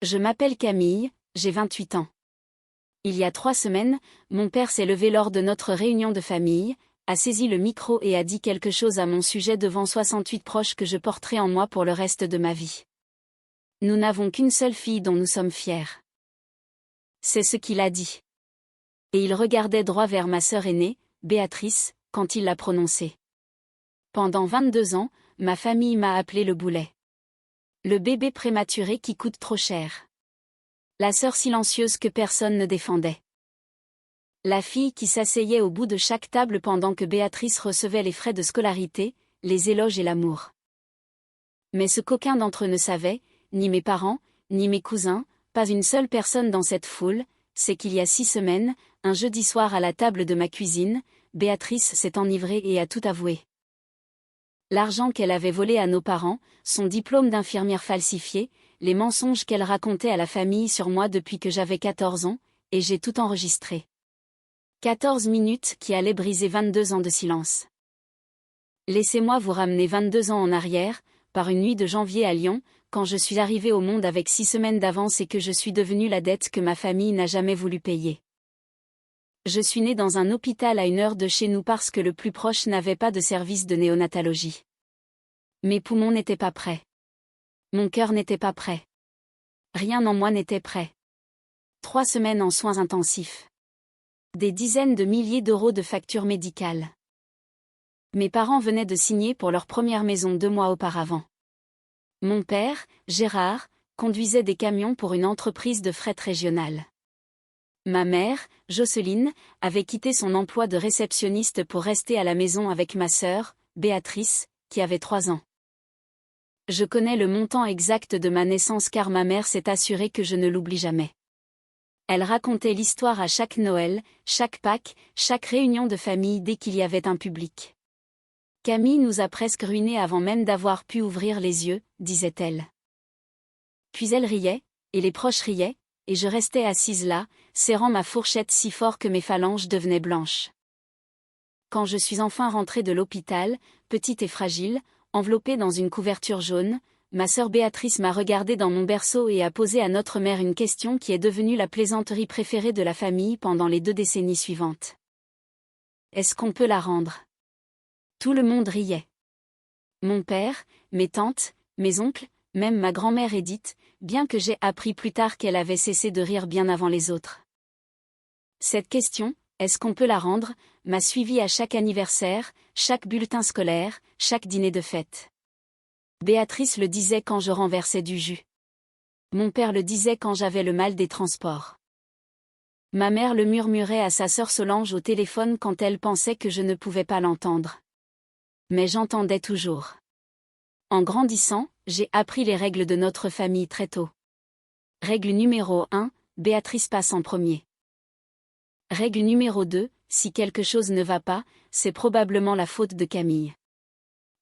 Je m'appelle Camille, j'ai 28 ans. Il y a 3 semaines, mon père s'est levé lors de notre réunion de famille, a saisi le micro et a dit quelque chose à mon sujet devant 68 proches que je porterai en moi pour le reste de ma vie. Nous n'avons qu'une seule fille dont nous sommes fiers. C'est ce qu'il a dit. Et il regardait droit vers ma sœur aînée, Béatrice, quand il l'a prononcé. Pendant 22 ans, ma famille m'a appelé le boulet. Le bébé prématuré qui coûte trop cher. La sœur silencieuse que personne ne défendait. La fille qui s'asseyait au bout de chaque table pendant que Béatrice recevait les frais de scolarité, les éloges et l'amour. Mais ce qu'aucun d'entre eux ne savait, ni mes parents, ni mes cousins, pas une seule personne dans cette foule, c'est qu'il y a 6 semaines, un jeudi soir à la table de ma cuisine, Béatrice s'est enivrée et a tout avoué. L'argent qu'elle avait volé à nos parents, son diplôme d'infirmière falsifié, les mensonges qu'elle racontait à la famille sur moi depuis que j'avais 14 ans, et j'ai tout enregistré. 14 minutes qui allaient briser 22 ans de silence. Laissez-moi vous ramener 22 ans en arrière, par une nuit de janvier à Lyon, quand je suis arrivée au monde avec 6 semaines d'avance et que je suis devenue la dette que ma famille n'a jamais voulu payer. Je suis née dans un hôpital à 1 heure de chez nous parce que le plus proche n'avait pas de service de néonatologie. Mes poumons n'étaient pas prêts. Mon cœur n'était pas prêt. Rien en moi n'était prêt. 3 semaines en soins intensifs. Des dizaines de milliers d'euros de factures médicales. Mes parents venaient de signer pour leur première maison 2 mois auparavant. Mon père, Gérard, conduisait des camions pour une entreprise de fret régionale. Ma mère, Jocelyne, avait quitté son emploi de réceptionniste pour rester à la maison avec ma sœur, Béatrice, qui avait 3 ans. Je connais le montant exact de ma naissance car ma mère s'est assurée que je ne l'oublie jamais. Elle racontait l'histoire à chaque Noël, chaque Pâques, chaque réunion de famille dès qu'il y avait un public. Camille nous a presque ruinés avant même d'avoir pu ouvrir les yeux, disait-elle. Puis elle riait, et les proches riaient, et je restais assise là, serrant ma fourchette si fort que mes phalanges devenaient blanches. Quand je suis enfin rentrée de l'hôpital, petite et fragile, enveloppée dans une couverture jaune, ma sœur Béatrice m'a regardée dans mon berceau et a posé à notre mère une question qui est devenue la plaisanterie préférée de la famille pendant les 2 décennies suivantes. Est-ce qu'on peut la rendre ? Tout le monde riait. Mon père, mes tantes, mes oncles, même ma grand-mère Edith, bien que j'ai appris plus tard qu'elle avait cessé de rire bien avant les autres. Cette question, est-ce qu'on peut la rendre, m'a suivie à chaque anniversaire, chaque bulletin scolaire, chaque dîner de fête. Béatrice le disait quand je renversais du jus. Mon père le disait quand j'avais le mal des transports. Ma mère le murmurait à sa sœur Solange au téléphone quand elle pensait que je ne pouvais pas l'entendre. Mais j'entendais toujours. En grandissant, j'ai appris les règles de notre famille très tôt. Règle numéro 1, Béatrice passe en premier. Règle numéro 2, si quelque chose ne va pas, c'est probablement la faute de Camille.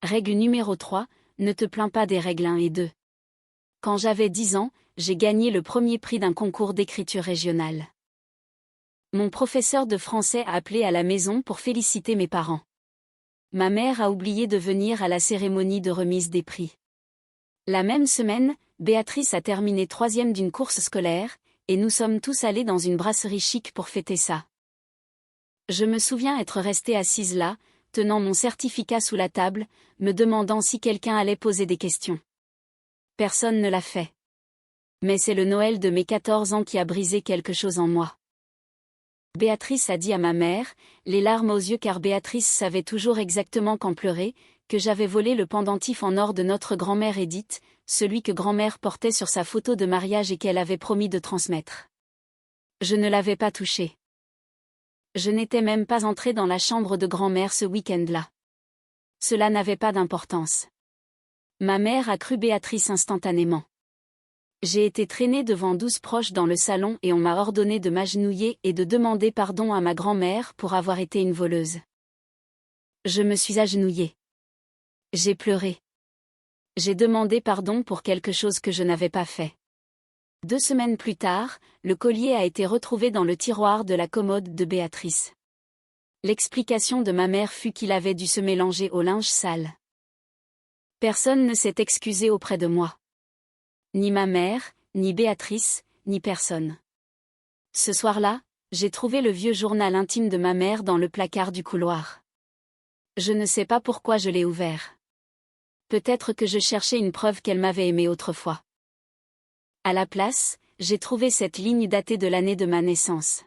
Règle numéro 3, ne te plains pas des règles 1 et 2. Quand j'avais 10 ans, j'ai gagné le premier prix d'un concours d'écriture régionale. Mon professeur de français a appelé à la maison pour féliciter mes parents. Ma mère a oublié de venir à la cérémonie de remise des prix. La même semaine, Béatrice a terminé 3e d'une course scolaire, et nous sommes tous allés dans une brasserie chic pour fêter ça. Je me souviens être restée assise là, tenant mon certificat sous la table, me demandant si quelqu'un allait poser des questions. Personne ne l'a fait. Mais c'est le Noël de mes 14 ans qui a brisé quelque chose en moi. Béatrice a dit à ma mère, les larmes aux yeux car Béatrice savait toujours exactement quand pleurer, que j'avais volé le pendentif en or de notre grand-mère Edith, celui que grand-mère portait sur sa photo de mariage et qu'elle avait promis de transmettre. Je ne l'avais pas touché. Je n'étais même pas entrée dans la chambre de grand-mère ce week-end-là. Cela n'avait pas d'importance. Ma mère a cru Béatrice instantanément. J'ai été traînée devant 12 proches dans le salon et on m'a ordonné de m'agenouiller et de demander pardon à ma grand-mère pour avoir été une voleuse. Je me suis agenouillée. J'ai pleuré. J'ai demandé pardon pour quelque chose que je n'avais pas fait. 2 semaines plus tard, le collier a été retrouvé dans le tiroir de la commode de Béatrice. L'explication de ma mère fut qu'il avait dû se mélanger au linge sale. Personne ne s'est excusé auprès de moi. Ni ma mère, ni Béatrice, ni personne. Ce soir-là, j'ai trouvé le vieux journal intime de ma mère dans le placard du couloir. Je ne sais pas pourquoi je l'ai ouvert. Peut-être que je cherchais une preuve qu'elle m'avait aimé autrefois. À la place, j'ai trouvé cette ligne datée de l'année de ma naissance.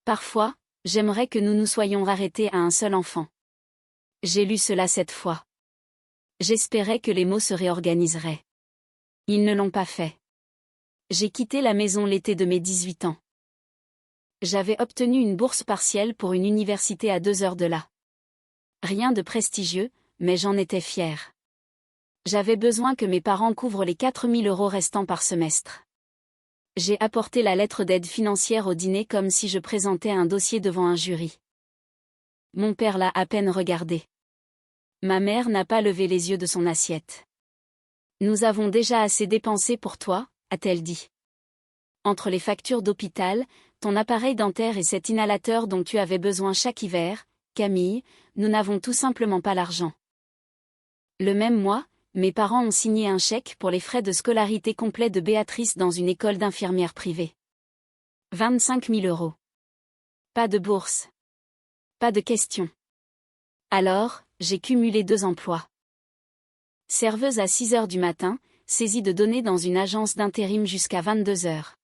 Parfois, j'aimerais que nous nous soyons arrêtés à un seul enfant. J'ai lu cela cette fois. J'espérais que les mots se réorganiseraient. Ils ne l'ont pas fait. J'ai quitté la maison l'été de mes 18 ans. J'avais obtenu une bourse partielle pour une université à 2 heures de là. Rien de prestigieux, mais j'en étais fière. J'avais besoin que mes parents couvrent les 4 000 € restants par semestre. J'ai apporté la lettre d'aide financière au dîner comme si je présentais un dossier devant un jury. Mon père l'a à peine regardé. Ma mère n'a pas levé les yeux de son assiette. « Nous avons déjà assez dépensé pour toi », a-t-elle dit. Entre les factures d'hôpital, ton appareil dentaire et cet inhalateur dont tu avais besoin chaque hiver, Camille, nous n'avons tout simplement pas l'argent. Le même mois, mes parents ont signé un chèque pour les frais de scolarité complets de Béatrice dans une école d'infirmière privée. 25 000 €. Pas de bourse. Pas de question. Alors, j'ai cumulé 2 emplois. Serveuse à 6 heures du matin, saisie de données dans une agence d'intérim jusqu'à 22 heures.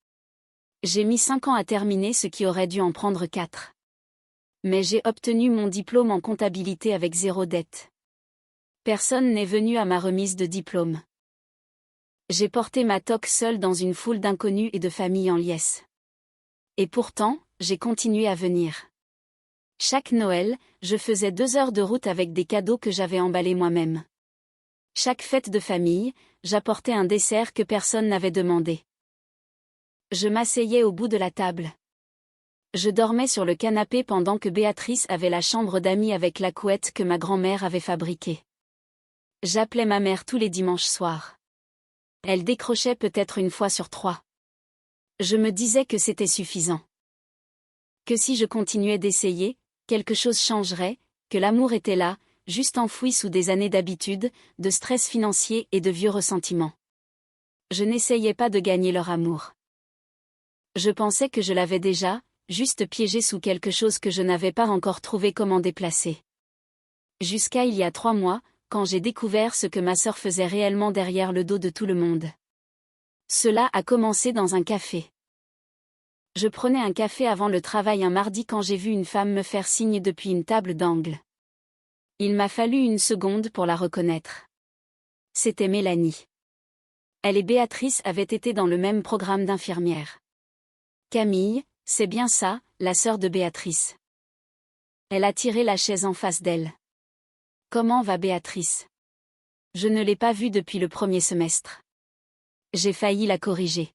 J'ai mis 5 ans à terminer ce qui aurait dû en prendre 4. Mais j'ai obtenu mon diplôme en comptabilité avec 0 dette. Personne n'est venu à ma remise de diplôme. J'ai porté ma toque seule dans une foule d'inconnus et de familles en liesse. Et pourtant, j'ai continué à venir. Chaque Noël, je faisais 2 heures de route avec des cadeaux que j'avais emballés moi-même. Chaque fête de famille, j'apportais un dessert que personne n'avait demandé. Je m'asseyais au bout de la table. Je dormais sur le canapé pendant que Béatrice avait la chambre d'amis avec la couette que ma grand-mère avait fabriquée. J'appelais ma mère tous les dimanches soirs. Elle décrochait peut-être 1 fois sur 3. Je me disais que c'était suffisant. Que si je continuais d'essayer, quelque chose changerait, que l'amour était là, juste enfoui sous des années d'habitude, de stress financier et de vieux ressentiments. Je n'essayais pas de gagner leur amour. Je pensais que je l'avais déjà, juste piégé sous quelque chose que je n'avais pas encore trouvé comment déplacer. Jusqu'à il y a 3 mois, quand j'ai découvert ce que ma sœur faisait réellement derrière le dos de tout le monde. Cela a commencé dans un café. Je prenais un café avant le travail un mardi quand j'ai vu une femme me faire signe depuis une table d'angle. Il m'a fallu 1 seconde pour la reconnaître. C'était Mélanie. Elle et Béatrice avaient été dans le même programme d'infirmière. Camille, c'est bien ça, la sœur de Béatrice. Elle a tiré la chaise en face d'elle. Comment va Béatrice? Je ne l'ai pas vue depuis le 1er semestre. J'ai failli la corriger.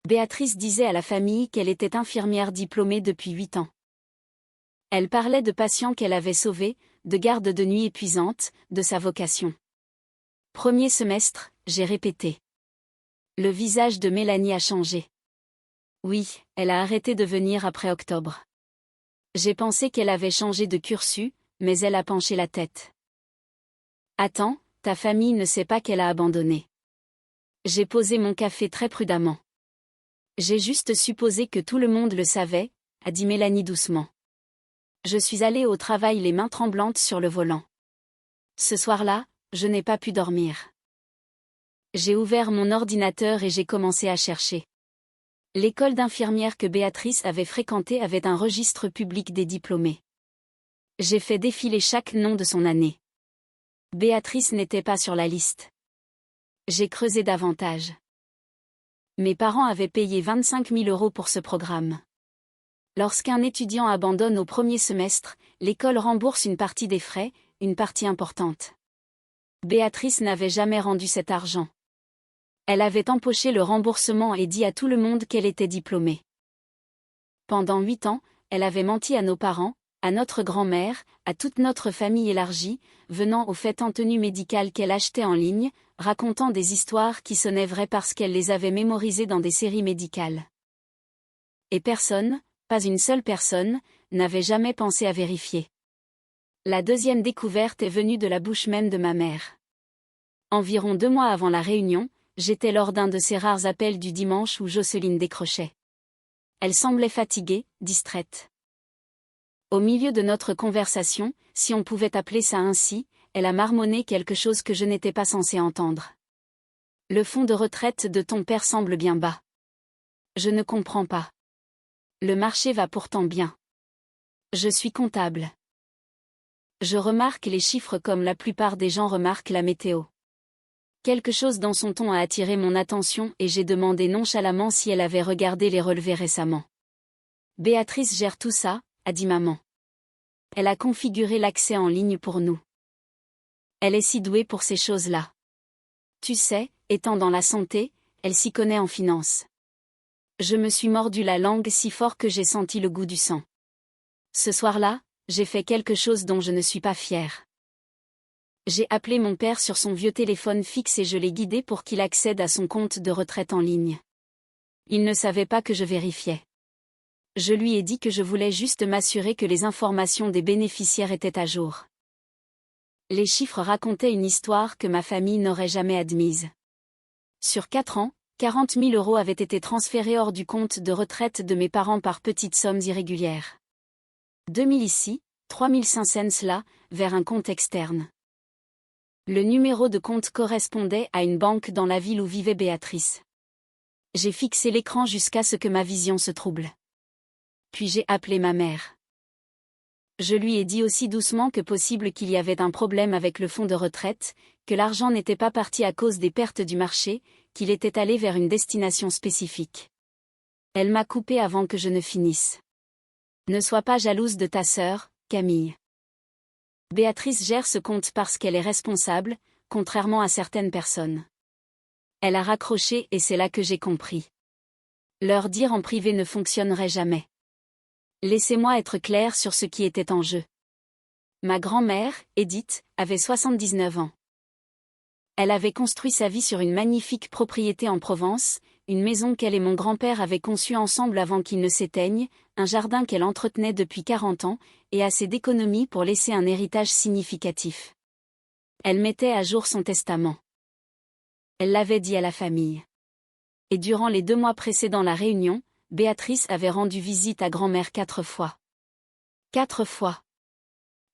Béatrice disait à la famille qu'elle était infirmière diplômée depuis 8 ans. Elle parlait de patients qu'elle avait sauvés, de gardes de nuit épuisantes, de sa vocation. 1er semestre, j'ai répété. Le visage de Mélanie a changé. Oui, elle a arrêté de venir après octobre. J'ai pensé qu'elle avait changé de cursus, mais elle a penché la tête. Attends, ta famille ne sait pas qu'elle a abandonné. J'ai posé mon café très prudemment. J'ai juste supposé que tout le monde le savait, a dit Mélanie doucement. Je suis allée au travail les mains tremblantes sur le volant. Ce soir-là, je n'ai pas pu dormir. J'ai ouvert mon ordinateur et j'ai commencé à chercher. L'école d'infirmière que Béatrice avait fréquentée avait un registre public des diplômés. J'ai fait défiler chaque nom de son année. Béatrice n'était pas sur la liste. J'ai creusé davantage. Mes parents avaient payé 25 000 € pour ce programme. Lorsqu'un étudiant abandonne au 1er semestre, l'école rembourse une partie des frais, une partie importante. Béatrice n'avait jamais rendu cet argent. Elle avait empoché le remboursement et dit à tout le monde qu'elle était diplômée. Pendant 8 ans, elle avait menti à nos parents, à notre grand-mère, à toute notre famille élargie, venant aux fêtes en tenue médicale qu'elle achetait en ligne, racontant des histoires qui sonnaient vraies parce qu'elle les avait mémorisées dans des séries médicales. Et personne, pas une seule personne, n'avait jamais pensé à vérifier. La deuxième découverte est venue de la bouche même de ma mère. Environ 2 mois avant la réunion, j'étais lors d'un de ces rares appels du dimanche où Jocelyne décrochait. Elle semblait fatiguée, distraite. Au milieu de notre conversation, si on pouvait appeler ça ainsi, elle a marmonné quelque chose que je n'étais pas censé entendre. Le fonds de retraite de ton père semble bien bas. Je ne comprends pas. Le marché va pourtant bien. Je suis comptable. Je remarque les chiffres comme la plupart des gens remarquent la météo. Quelque chose dans son ton a attiré mon attention et j'ai demandé nonchalamment si elle avait regardé les relevés récemment. Béatrice gère tout ça, a dit maman. Elle a configuré l'accès en ligne pour nous. Elle est si douée pour ces choses-là. Tu sais, étant dans la santé, elle s'y connaît en finance. Je me suis mordu la langue si fort que j'ai senti le goût du sang. Ce soir-là, j'ai fait quelque chose dont je ne suis pas fière. J'ai appelé mon père sur son vieux téléphone fixe et je l'ai guidé pour qu'il accède à son compte de retraite en ligne. Il ne savait pas que je vérifiais. Je lui ai dit que je voulais juste m'assurer que les informations des bénéficiaires étaient à jour. Les chiffres racontaient une histoire que ma famille n'aurait jamais admise. Sur 4 ans, 40 000 € avaient été transférés hors du compte de retraite de mes parents par petites sommes irrégulières. 2 000 ici, 3 500 là, vers un compte externe. Le numéro de compte correspondait à une banque dans la ville où vivait Béatrice. J'ai fixé l'écran jusqu'à ce que ma vision se trouble. Puis j'ai appelé ma mère. Je lui ai dit aussi doucement que possible qu'il y avait un problème avec le fonds de retraite, que l'argent n'était pas parti à cause des pertes du marché, qu'il était allé vers une destination spécifique. Elle m'a coupé avant que je ne finisse. Ne sois pas jalouse de ta sœur, Camille. Béatrice gère ce compte parce qu'elle est responsable, contrairement à certaines personnes. Elle a raccroché et c'est là que j'ai compris. Leur dire en privé ne fonctionnerait jamais. Laissez-moi être claire sur ce qui était en jeu. Ma grand-mère, Edith, avait 79 ans. Elle avait construit sa vie sur une magnifique propriété en Provence, une maison qu'elle et mon grand-père avaient conçue ensemble avant qu'il ne s'éteigne, un jardin qu'elle entretenait depuis 40 ans, et assez d'économies pour laisser un héritage significatif. Elle mettait à jour son testament. Elle l'avait dit à la famille. Et durant les 2 mois précédant la réunion, Béatrice avait rendu visite à grand-mère 4 fois. 4 fois.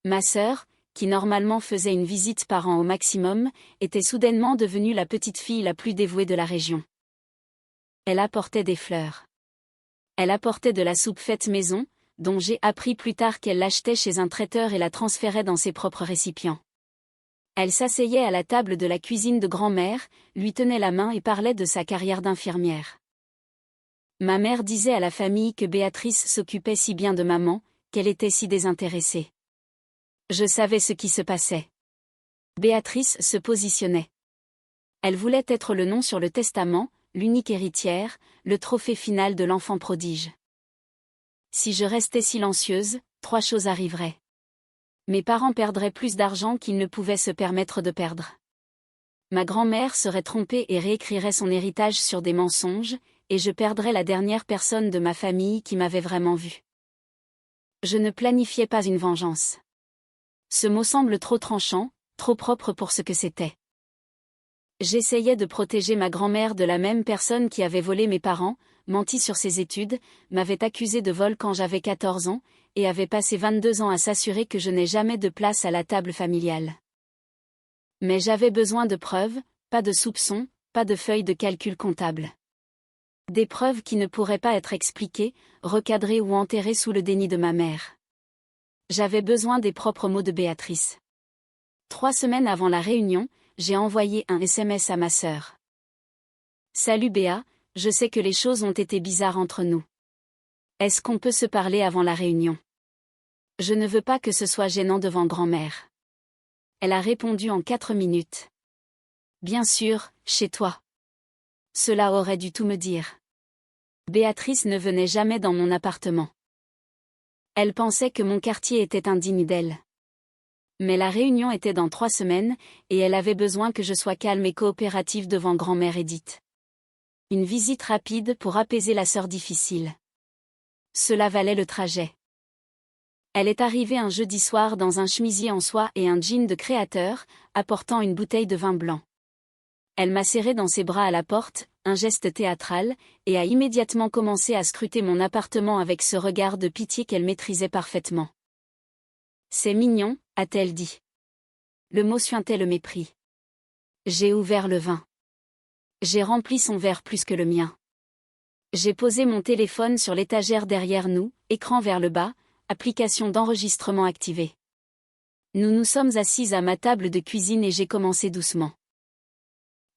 Ma sœur, qui normalement faisait une visite par an au maximum, était soudainement devenue la petite fille la plus dévouée de la région. Elle apportait des fleurs. Elle apportait de la soupe faite maison, dont j'ai appris plus tard qu'elle l'achetait chez un traiteur et la transférait dans ses propres récipients. Elle s'asseyait à la table de la cuisine de grand-mère, lui tenait la main et parlait de sa carrière d'infirmière. Ma mère disait à la famille que Béatrice s'occupait si bien de maman, qu'elle était si désintéressée. Je savais ce qui se passait. Béatrice se positionnait. Elle voulait être le nom sur le testament, l'unique héritière, le trophée final de l'enfant prodige. Si je restais silencieuse, 3 choses arriveraient. Mes parents perdraient plus d'argent qu'ils ne pouvaient se permettre de perdre. Ma grand-mère serait trompée et réécrirait son héritage sur des mensonges, et je perdrais la dernière personne de ma famille qui m'avait vraiment vue. Je ne planifiais pas une vengeance. Ce mot semble trop tranchant, trop propre pour ce que c'était. J'essayais de protéger ma grand-mère de la même personne qui avait volé mes parents, menti sur ses études, m'avait accusé de vol quand j'avais 14 ans, et avait passé 22 ans à s'assurer que je n'ai jamais de place à la table familiale. Mais j'avais besoin de preuves, pas de soupçons, pas de feuilles de calcul comptable. Des preuves qui ne pourraient pas être expliquées, recadrées ou enterrées sous le déni de ma mère. J'avais besoin des propres mots de Béatrice. 3 semaines avant la réunion, j'ai envoyé un SMS à ma sœur. Salut Béa, je sais que les choses ont été bizarres entre nous. Est-ce qu'on peut se parler avant la réunion? Je ne veux pas que ce soit gênant devant grand-mère. Elle a répondu en 4 minutes. Bien sûr, chez toi. Cela aurait dû tout me dire. Béatrice ne venait jamais dans mon appartement. Elle pensait que mon quartier était indigne d'elle. Mais la réunion était dans 3 semaines, et elle avait besoin que je sois calme et coopérative devant grand-mère Edith. Une visite rapide pour apaiser la sœur difficile. Cela valait le trajet. Elle est arrivée un jeudi soir dans un chemisier en soie et un jean de créateur, apportant une bouteille de vin blanc. Elle m'a serré dans ses bras à la porte, un geste théâtral, et a immédiatement commencé à scruter mon appartement avec ce regard de pitié qu'elle maîtrisait parfaitement. C'est mignon, a-t-elle dit. Le mot suintait le mépris. J'ai ouvert le vin. J'ai rempli son verre plus que le mien. J'ai posé mon téléphone sur l'étagère derrière nous, écran vers le bas, application d'enregistrement activée. Nous nous sommes assises à ma table de cuisine et j'ai commencé doucement.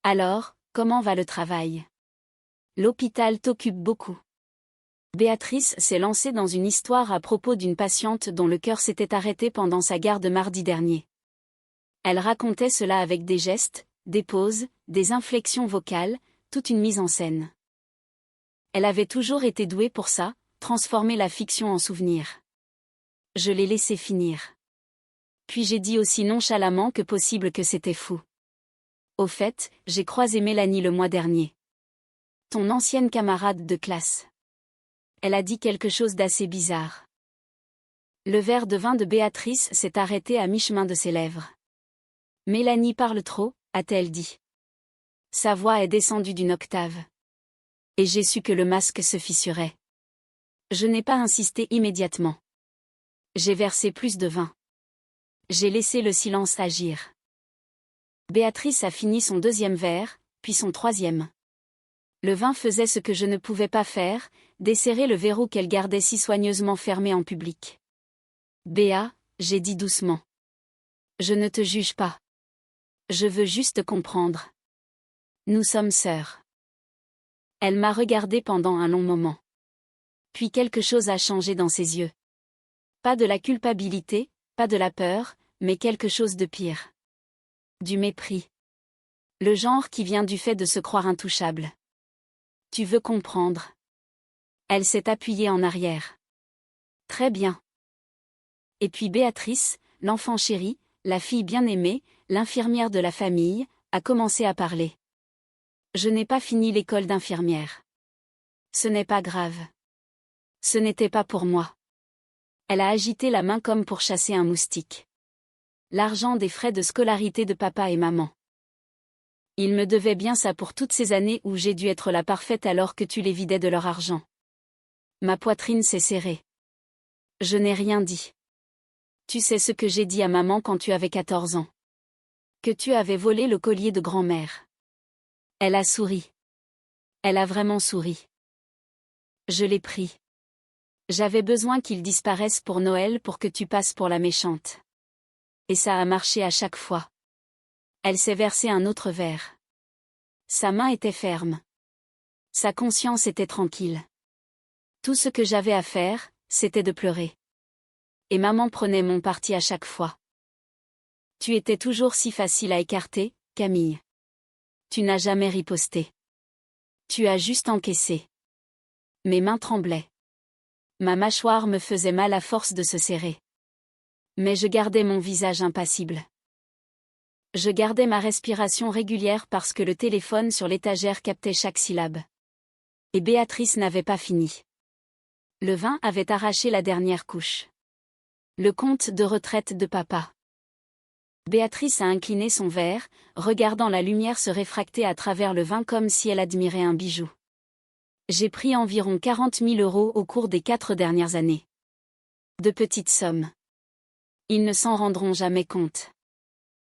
Alors, comment va le travail? L'hôpital t'occupe beaucoup. Béatrice s'est lancée dans une histoire à propos d'une patiente dont le cœur s'était arrêté pendant sa garde mardi dernier. Elle racontait cela avec des gestes, des pauses, des inflexions vocales, toute une mise en scène. Elle avait toujours été douée pour ça, transformer la fiction en souvenir. Je l'ai laissé finir. Puis j'ai dit aussi nonchalamment que possible que c'était fou. Au fait, j'ai croisé Mélanie le mois dernier. Ton ancienne camarade de classe. Elle a dit quelque chose d'assez bizarre. Le verre de vin de Béatrice s'est arrêté à mi-chemin de ses lèvres. Mélanie parle trop, a-t-elle dit. Sa voix est descendue d'une octave. Et j'ai su que le masque se fissurait. Je n'ai pas insisté immédiatement. J'ai versé plus de vin. J'ai laissé le silence agir. Béatrice a fini son deuxième verre, puis son troisième. Le vin faisait ce que je ne pouvais pas faire, desserrer le verrou qu'elle gardait si soigneusement fermé en public. Béa, j'ai dit doucement. Je ne te juge pas. Je veux juste comprendre. Nous sommes sœurs. Elle m'a regardé pendant un long moment. Puis quelque chose a changé dans ses yeux. Pas de la culpabilité, pas de la peur, mais quelque chose de pire. Du mépris. Le genre qui vient du fait de se croire intouchable. Tu veux comprendre. Elle s'est appuyée en arrière. Très bien. Et puis Béatrice, l'enfant chéri, la fille bien-aimée, l'infirmière de la famille, a commencé à parler. Je n'ai pas fini l'école d'infirmière. Ce n'est pas grave. Ce n'était pas pour moi. Elle a agité la main comme pour chasser un moustique. L'argent des frais de scolarité de papa et maman. Ils me devaient bien ça pour toutes ces années où j'ai dû être la parfaite alors que tu les vidais de leur argent. Ma poitrine s'est serrée. Je n'ai rien dit. Tu sais ce que j'ai dit à maman quand tu avais 14 ans. Que tu avais volé le collier de grand-mère. Elle a souri. Elle a vraiment souri. Je l'ai pris. J'avais besoin qu'il disparaisse pour Noël pour que tu passes pour la méchante. Et ça a marché à chaque fois. Elle s'est versé un autre verre. Sa main était ferme. Sa conscience était tranquille. Tout ce que j'avais à faire, c'était de pleurer. Et maman prenait mon parti à chaque fois. Tu étais toujours si facile à écarter, Camille. Tu n'as jamais riposté. Tu as juste encaissé. Mes mains tremblaient. Ma mâchoire me faisait mal à force de se serrer. Mais je gardais mon visage impassible. Je gardais ma respiration régulière parce que le téléphone sur l'étagère captait chaque syllabe. Et Béatrice n'avait pas fini. Le vin avait arraché la dernière couche. Le compte de retraite de papa. Béatrice a incliné son verre, regardant la lumière se réfracter à travers le vin comme si elle admirait un bijou. J'ai pris environ 40 000 € au cours des 4 dernières années. De petites sommes. Ils ne s'en rendront jamais compte.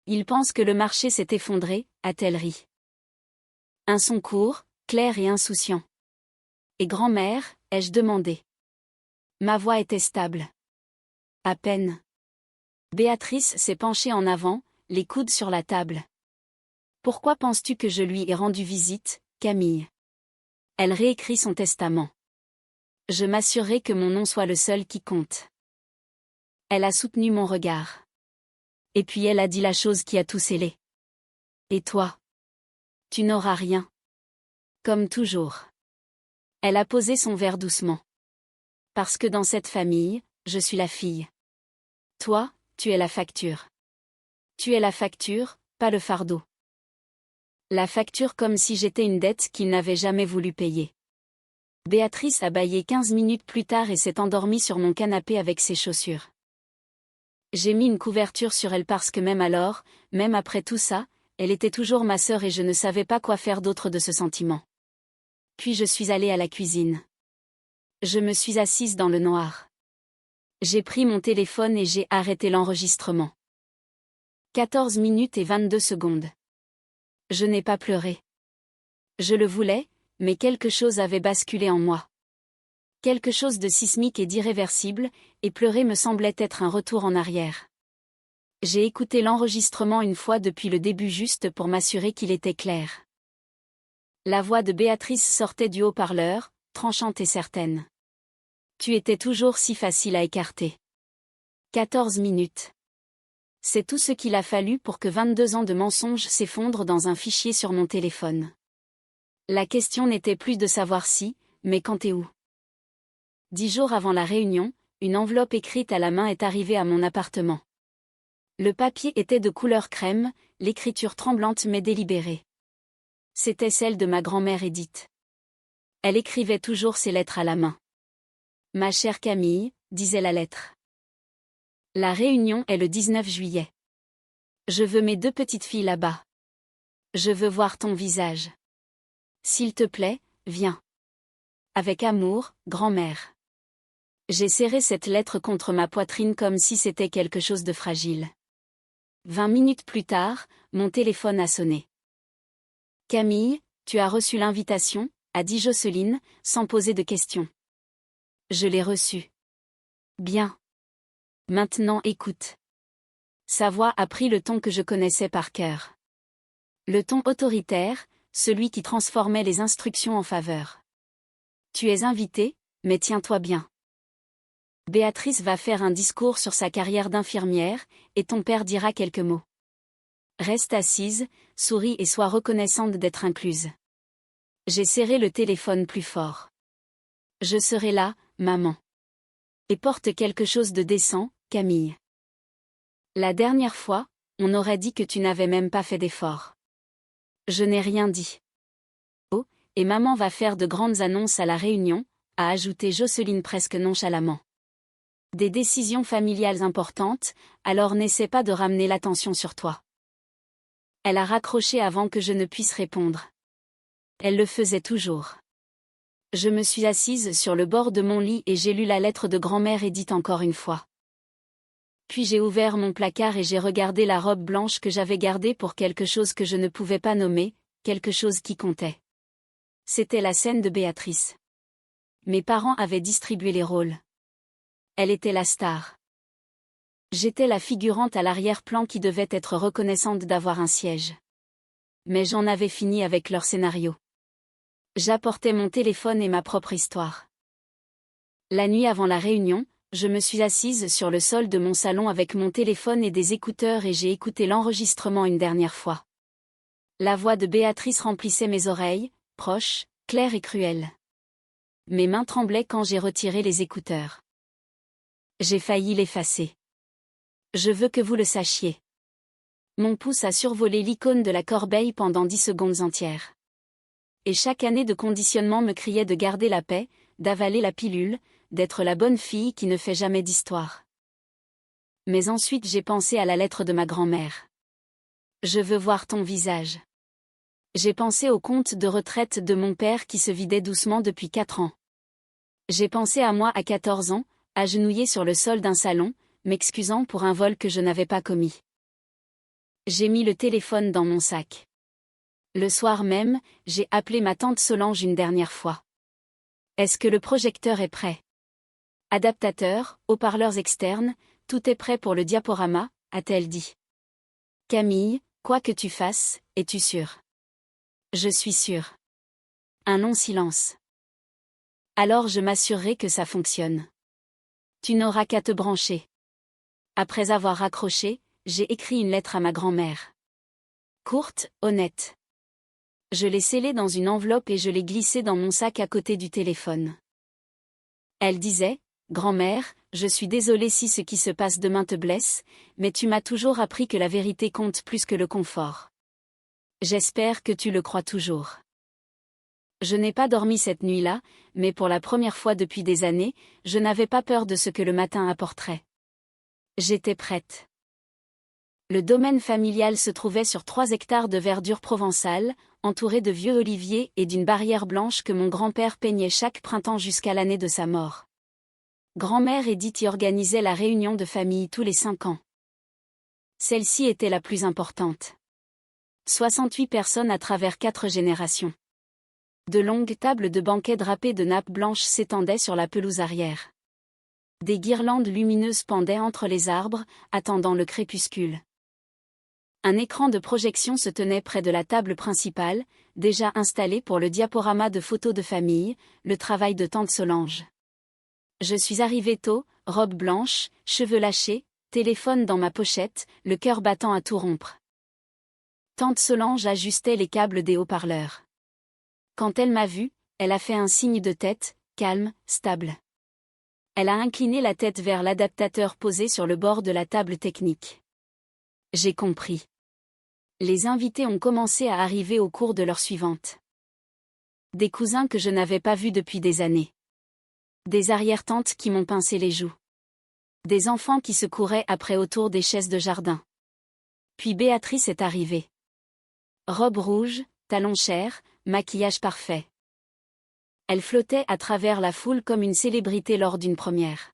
Ils pensent que le marché s'est effondré, a-t-elle ri. Un son court, clair et insouciant. Et grand-mère, ai-je demandé. Ma voix était stable. À peine. Béatrice s'est penchée en avant, les coudes sur la table. Pourquoi penses-tu que je lui ai rendu visite, Camille? Elle réécrit son testament. Je m'assurerai que mon nom soit le seul qui compte. Elle a soutenu mon regard. Et puis elle a dit la chose qui a tout scellé. Et toi? Tu n'auras rien. Comme toujours. Elle a posé son verre doucement. Parce que dans cette famille, je suis la fille. Toi, tu es la facture. Tu es la facture, pas le fardeau. La facture comme si j'étais une dette qu'il n'avait jamais voulu payer. Béatrice a bâillé 15 minutes plus tard et s'est endormie sur mon canapé avec ses chaussures. J'ai mis une couverture sur elle parce que même alors, même après tout ça, Elle était toujours ma sœur et je ne savais pas quoi faire d'autre de ce sentiment. Puis je suis allée à la cuisine. Je me suis assise dans le noir. J'ai pris mon téléphone et j'ai arrêté l'enregistrement. 14 minutes et 22 secondes. Je n'ai pas pleuré. Je le voulais, mais quelque chose avait basculé en moi. Quelque chose de sismique et d'irréversible, et pleurer me semblait être un retour en arrière. J'ai écouté l'enregistrement une fois depuis le début juste pour m'assurer qu'il était clair. La voix de Béatrice sortait du haut-parleur, tranchante et certaine. Tu étais toujours si facile à écarter. 14 minutes. C'est tout ce qu'il a fallu pour que 22 ans de mensonges s'effondrent dans un fichier sur mon téléphone. La question n'était plus de savoir si, mais quand et où. 10 jours avant la réunion, une enveloppe écrite à la main est arrivée à mon appartement. Le papier était de couleur crème, l'écriture tremblante mais délibérée. C'était celle de ma grand-mère Edith. Elle écrivait toujours ses lettres à la main. Ma chère Camille, disait la lettre. La réunion est le 19 juillet. Je veux mes 2 petites filles là-bas. Je veux voir ton visage. S'il te plaît, viens. Avec amour, grand-mère. J'ai serré cette lettre contre ma poitrine comme si c'était quelque chose de fragile. 20 minutes plus tard, mon téléphone a sonné. Camille, tu as reçu l'invitation, a dit Jocelyne, sans poser de questions. Je l'ai reçue. Bien. Maintenant écoute. Sa voix a pris le ton que je connaissais par cœur. Le ton autoritaire, celui qui transformait les instructions en faveur. Tu es invité, mais tiens-toi bien. Béatrice va faire un discours sur sa carrière d'infirmière, et ton père dira quelques mots. Reste assise, souris et sois reconnaissante d'être incluse. J'ai serré le téléphone plus fort. Je serai là, maman. Et porte quelque chose de décent, Camille. La dernière fois, on aurait dit que tu n'avais même pas fait d'effort. Je n'ai rien dit. Oh, et maman va faire de grandes annonces à la réunion, a ajouté Jocelyne presque nonchalamment. Des décisions familiales importantes, alors n'essaie pas de ramener l'attention sur toi. Elle a raccroché avant que je ne puisse répondre. Elle le faisait toujours. Je me suis assise sur le bord de mon lit et j'ai lu la lettre de grand-mère Edith encore une fois. Puis j'ai ouvert mon placard et j'ai regardé la robe blanche que j'avais gardée pour quelque chose que je ne pouvais pas nommer, quelque chose qui comptait. C'était la scène de Béatrice. Mes parents avaient distribué les rôles. Elle était la star. J'étais la figurante à l'arrière-plan qui devait être reconnaissante d'avoir un siège. Mais j'en avais fini avec leur scénario. J'apportais mon téléphone et ma propre histoire. La nuit avant la réunion, je me suis assise sur le sol de mon salon avec mon téléphone et des écouteurs et j'ai écouté l'enregistrement une dernière fois. La voix de Béatrice remplissait mes oreilles, proche, claire et cruelle. Mes mains tremblaient quand j'ai retiré les écouteurs. J'ai failli l'effacer. Je veux que vous le sachiez. Mon pouce a survolé l'icône de la corbeille pendant 10 secondes entières. Et chaque année de conditionnement me criait de garder la paix, d'avaler la pilule, d'être la bonne fille qui ne fait jamais d'histoire. Mais ensuite j'ai pensé à la lettre de ma grand-mère. Je veux voir ton visage. J'ai pensé au compte de retraite de mon père qui se vidait doucement depuis 4 ans. J'ai pensé à moi à 14 ans, agenouillée sur le sol d'un salon, m'excusant pour un vol que je n'avais pas commis. J'ai mis le téléphone dans mon sac. Le soir même, j'ai appelé ma tante Solange une dernière fois. Est-ce que le projecteur est prêt? Adaptateur, haut-parleurs externes, tout est prêt pour le diaporama, a-t-elle dit. Camille, quoi que tu fasses, es-tu sûre? Je suis sûre. Un long silence. Alors je m'assurerai que ça fonctionne. Tu n'auras qu'à te brancher. Après avoir raccroché, j'ai écrit une lettre à ma grand-mère. Courte, honnête. Je l'ai scellée dans une enveloppe et je l'ai glissée dans mon sac à côté du téléphone. Elle disait, « Grand-mère, je suis désolée si ce qui se passe demain te blesse, mais tu m'as toujours appris que la vérité compte plus que le confort. J'espère que tu le crois toujours. » Je n'ai pas dormi cette nuit-là, mais pour la première fois depuis des années, je n'avais pas peur de ce que le matin apporterait. J'étais prête. Le domaine familial se trouvait sur 3 hectares de verdure provençale, entouré de vieux oliviers et d'une barrière blanche que mon grand-père peignait chaque printemps jusqu'à l'année de sa mort. Grand-mère Edith y organisait la réunion de famille tous les 5 ans. Celle-ci était la plus importante. 68 personnes à travers 4 générations. De longues tables de banquet drapées de nappes blanches s'étendaient sur la pelouse arrière. Des guirlandes lumineuses pendaient entre les arbres, attendant le crépuscule. Un écran de projection se tenait près de la table principale, déjà installé pour le diaporama de photos de famille, le travail de tante Solange. Je suis arrivée tôt, robe blanche, cheveux lâchés, téléphone dans ma pochette, le cœur battant à tout rompre. Tante Solange ajustait les câbles des haut-parleurs. Quand elle m'a vue, elle a fait un signe de tête, calme, stable. Elle a incliné la tête vers l'adaptateur posé sur le bord de la table technique. J'ai compris. Les invités ont commencé à arriver au cours de l'heure suivante. Des cousins que je n'avais pas vus depuis des années. Des arrière-tantes qui m'ont pincé les joues. Des enfants qui se couraient après autour des chaises de jardin. Puis Béatrice est arrivée. Robe rouge, talons chers, maquillage parfait. Elle flottait à travers la foule comme une célébrité lors d'une première.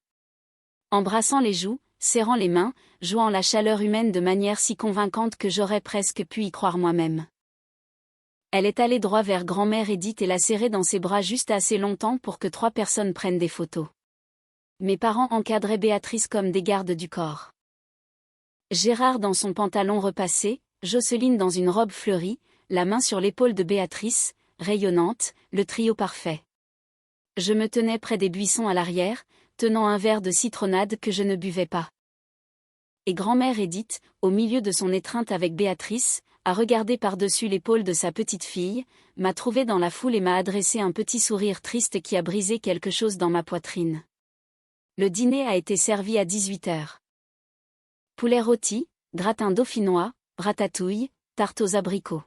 Embrassant les joues, serrant les mains, jouant la chaleur humaine de manière si convaincante que j'aurais presque pu y croire moi-même. Elle est allée droit vers grand-mère Edith et l'a serrée dans ses bras juste assez longtemps pour que 3 personnes prennent des photos. Mes parents encadraient Béatrice comme des gardes du corps. Gérard dans son pantalon repassé, Jocelyne dans une robe fleurie, la main sur l'épaule de Béatrice, rayonnante, le trio parfait. Je me tenais près des buissons à l'arrière, tenant un verre de citronnade que je ne buvais pas. Et grand-mère Edith, au milieu de son étreinte avec Béatrice, a regardé par-dessus l'épaule de sa petite fille, m'a trouvé dans la foule et m'a adressé un petit sourire triste qui a brisé quelque chose dans ma poitrine. Le dîner a été servi à 18h. Poulet rôti, gratin dauphinois, ratatouille, tarte aux abricots.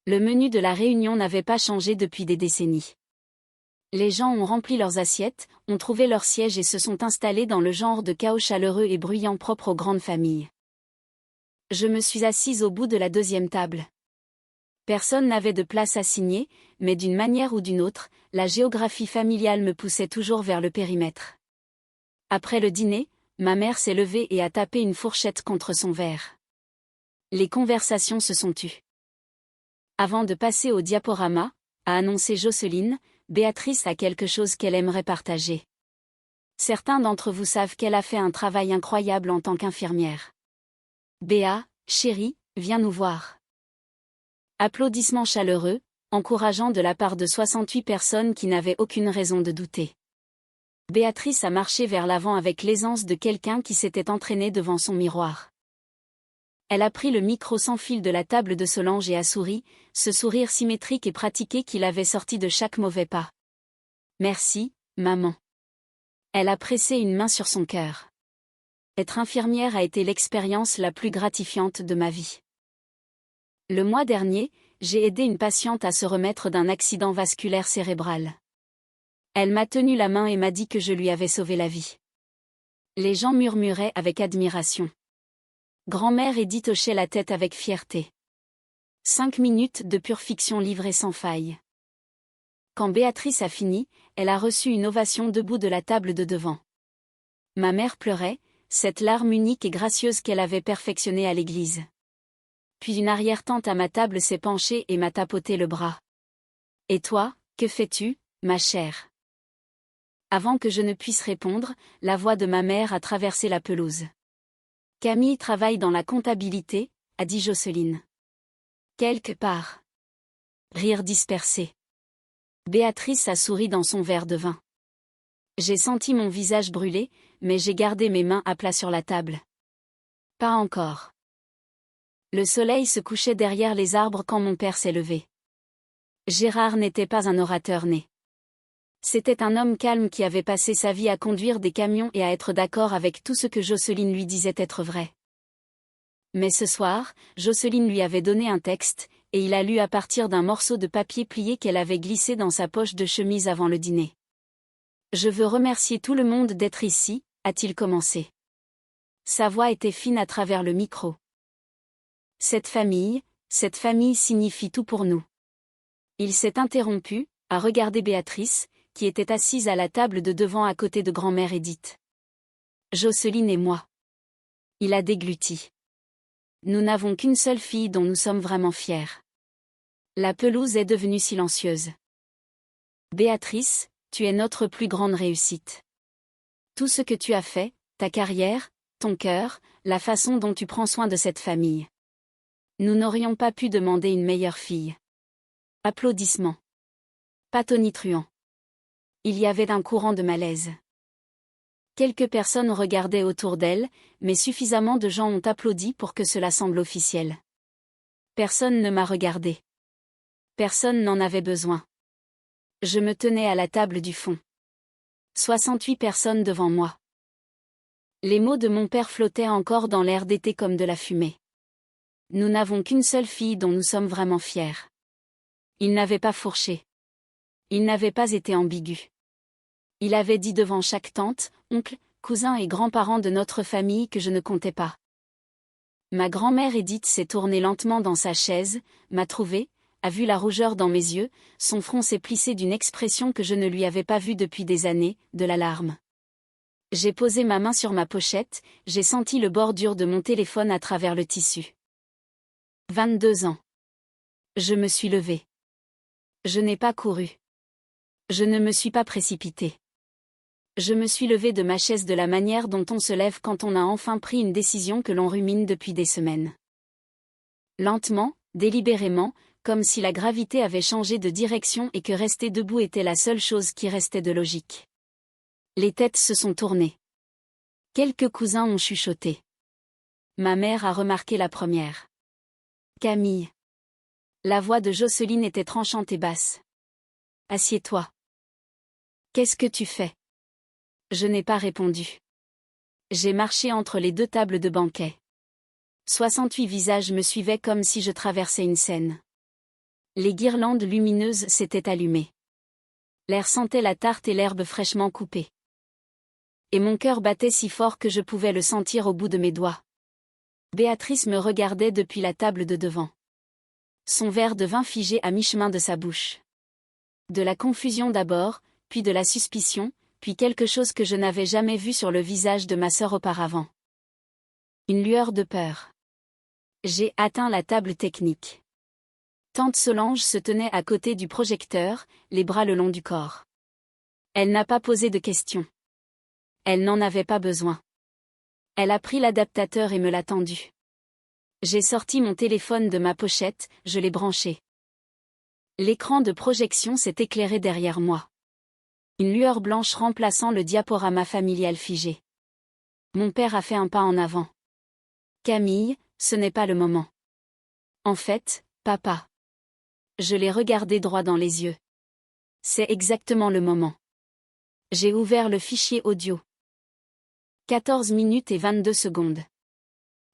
Le menu de la réunion n'avait pas changé depuis des décennies. Les gens ont rempli leurs assiettes, ont trouvé leur siège et se sont installés dans le genre de chaos chaleureux et bruyant propre aux grandes familles. Je me suis assise au bout de la 2e table. Personne n'avait de place assignée, mais d'une manière ou d'une autre, la géographie familiale me poussait toujours vers le périmètre. Après le dîner, ma mère s'est levée et a tapé une fourchette contre son verre. Les conversations se sont tues. Avant de passer au diaporama, a annoncé Jocelyne, Béatrice a quelque chose qu'elle aimerait partager. Certains d'entre vous savent qu'elle a fait un travail incroyable en tant qu'infirmière. Béa, chérie, viens nous voir. Applaudissements chaleureux, encourageants de la part de 68 personnes qui n'avaient aucune raison de douter. Béatrice a marché vers l'avant avec l'aisance de quelqu'un qui s'était entraîné devant son miroir. Elle a pris le micro sans fil de la table de Solange et a souri, ce sourire symétrique et pratiqué qui l'avait sorti de chaque mauvais pas. Merci, maman. Elle a pressé une main sur son cœur. Être infirmière a été l'expérience la plus gratifiante de ma vie. Le mois dernier, j'ai aidé une patiente à se remettre d'un accident vasculaire cérébral. Elle m'a tenu la main et m'a dit que je lui avais sauvé la vie. Les gens murmuraient avec admiration. Grand-mère Edith hochait la tête avec fierté. 5 minutes de pure fiction livrée sans faille. Quand Béatrice a fini, elle a reçu une ovation debout de la table de devant. Ma mère pleurait, cette larme unique et gracieuse qu'elle avait perfectionnée à l'église. Puis une arrière-tante à ma table s'est penchée et m'a tapoté le bras. « Et toi, que fais-tu, ma chère ?» Avant que je ne puisse répondre, la voix de ma mère a traversé la pelouse. « Camille travaille dans la comptabilité, » a dit Jocelyne. « Quelque part. » Rire dispersé. Béatrice a souri dans son verre de vin. J'ai senti mon visage brûler, mais j'ai gardé mes mains à plat sur la table. Pas encore. Le soleil se couchait derrière les arbres quand mon père s'est levé. Gérard n'était pas un orateur né. C'était un homme calme qui avait passé sa vie à conduire des camions et à être d'accord avec tout ce que Jocelyne lui disait être vrai. Mais ce soir, Jocelyne lui avait donné un texte, et il a lu à partir d'un morceau de papier plié qu'elle avait glissé dans sa poche de chemise avant le dîner. « Je veux remercier tout le monde d'être ici », a-t-il commencé. Sa voix était fine à travers le micro. Cette famille signifie tout pour nous. Il s'est interrompu, a regardé Béatrice, qui était assise à la table de devant à côté de grand-mère Edith. Jocelyne et moi. Il a dégluti. Nous n'avons qu'une seule fille dont nous sommes vraiment fiers. La pelouse est devenue silencieuse. Béatrice, tu es notre plus grande réussite. Tout ce que tu as fait, ta carrière, ton cœur, la façon dont tu prends soin de cette famille. Nous n'aurions pas pu demander une meilleure fille. Applaudissements. Pas tonitruant. Il y avait un courant de malaise. Quelques personnes regardaient autour d'elle, mais suffisamment de gens ont applaudi pour que cela semble officiel. Personne ne m'a regardé. Personne n'en avait besoin. Je me tenais à la table du fond. 68 personnes devant moi. Les mots de mon père flottaient encore dans l'air d'été comme de la fumée. Nous n'avons qu'une seule fille dont nous sommes vraiment fiers. Il n'avait pas fourché. Il n'avait pas été ambigu. Il avait dit devant chaque tante, oncle, cousin et grands-parents de notre famille que je ne comptais pas. Ma grand-mère Edith s'est tournée lentement dans sa chaise, m'a trouvée, a vu la rougeur dans mes yeux, son front s'est plissé d'une expression que je ne lui avais pas vue depuis des années, de l'alarme. J'ai posé ma main sur ma pochette, j'ai senti le bord dur de mon téléphone à travers le tissu. 22 ans. Je me suis levée. Je n'ai pas couru. Je ne me suis pas précipitée. Je me suis levée de ma chaise de la manière dont on se lève quand on a enfin pris une décision que l'on rumine depuis des semaines. Lentement, délibérément, comme si la gravité avait changé de direction et que rester debout était la seule chose qui restait de logique. Les têtes se sont tournées. Quelques cousins ont chuchoté. Ma mère a remarqué la première. Camille. La voix de Jocelyne était tranchante et basse. Assieds-toi. Qu'est-ce que tu fais? Je n'ai pas répondu. J'ai marché entre les deux tables de banquet. 68 visages me suivaient comme si je traversais une scène. Les guirlandes lumineuses s'étaient allumées. L'air sentait la tarte et l'herbe fraîchement coupée. Et mon cœur battait si fort que je pouvais le sentir au bout de mes doigts. Béatrice me regardait depuis la table de devant. Son verre de vin figé à mi-chemin de sa bouche. De la confusion d'abord, puis de la suspicion, puis quelque chose que je n'avais jamais vu sur le visage de ma sœur auparavant. Une lueur de peur. J'ai atteint la table technique. Tante Solange se tenait à côté du projecteur, les bras le long du corps. Elle n'a pas posé de questions. Elle n'en avait pas besoin. Elle a pris l'adaptateur et me l'a tendu. J'ai sorti mon téléphone de ma pochette, je l'ai branché. L'écran de projection s'est éclairé derrière moi. Une lueur blanche remplaçant le diaporama familial figé. Mon père a fait un pas en avant. Camille, ce n'est pas le moment. En fait, papa. Je l'ai regardé droit dans les yeux. C'est exactement le moment. J'ai ouvert le fichier audio. 14 minutes et 22 secondes.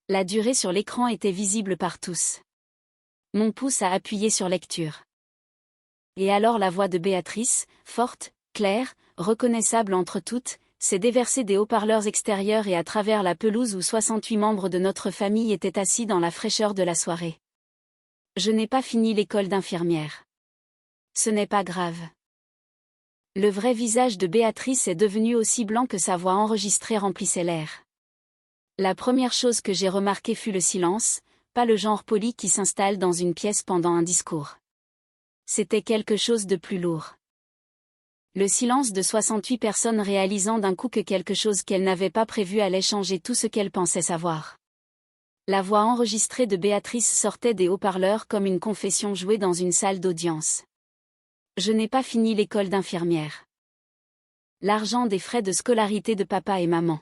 La durée sur l'écran était visible par tous. Mon pouce a appuyé sur lecture. Et alors la voix de Béatrice, forte, claire, reconnaissable entre toutes, s'est déversée des haut-parleurs extérieurs et à travers la pelouse où 68 membres de notre famille étaient assis dans la fraîcheur de la soirée. Je n'ai pas fini l'école d'infirmière. Ce n'est pas grave. Le vrai visage de Béatrice est devenu aussi blanc que sa voix enregistrée remplissait l'air. La première chose que j'ai remarquée fut le silence, pas le genre poli qui s'installe dans une pièce pendant un discours. C'était quelque chose de plus lourd. Le silence de 68 personnes réalisant d'un coup que quelque chose qu'elles n'avaient pas prévu allait changer tout ce qu'elles pensaient savoir. La voix enregistrée de Béatrice sortait des haut-parleurs comme une confession jouée dans une salle d'audience. Je n'ai pas fini l'école d'infirmière. L'argent des frais de scolarité de papa et maman.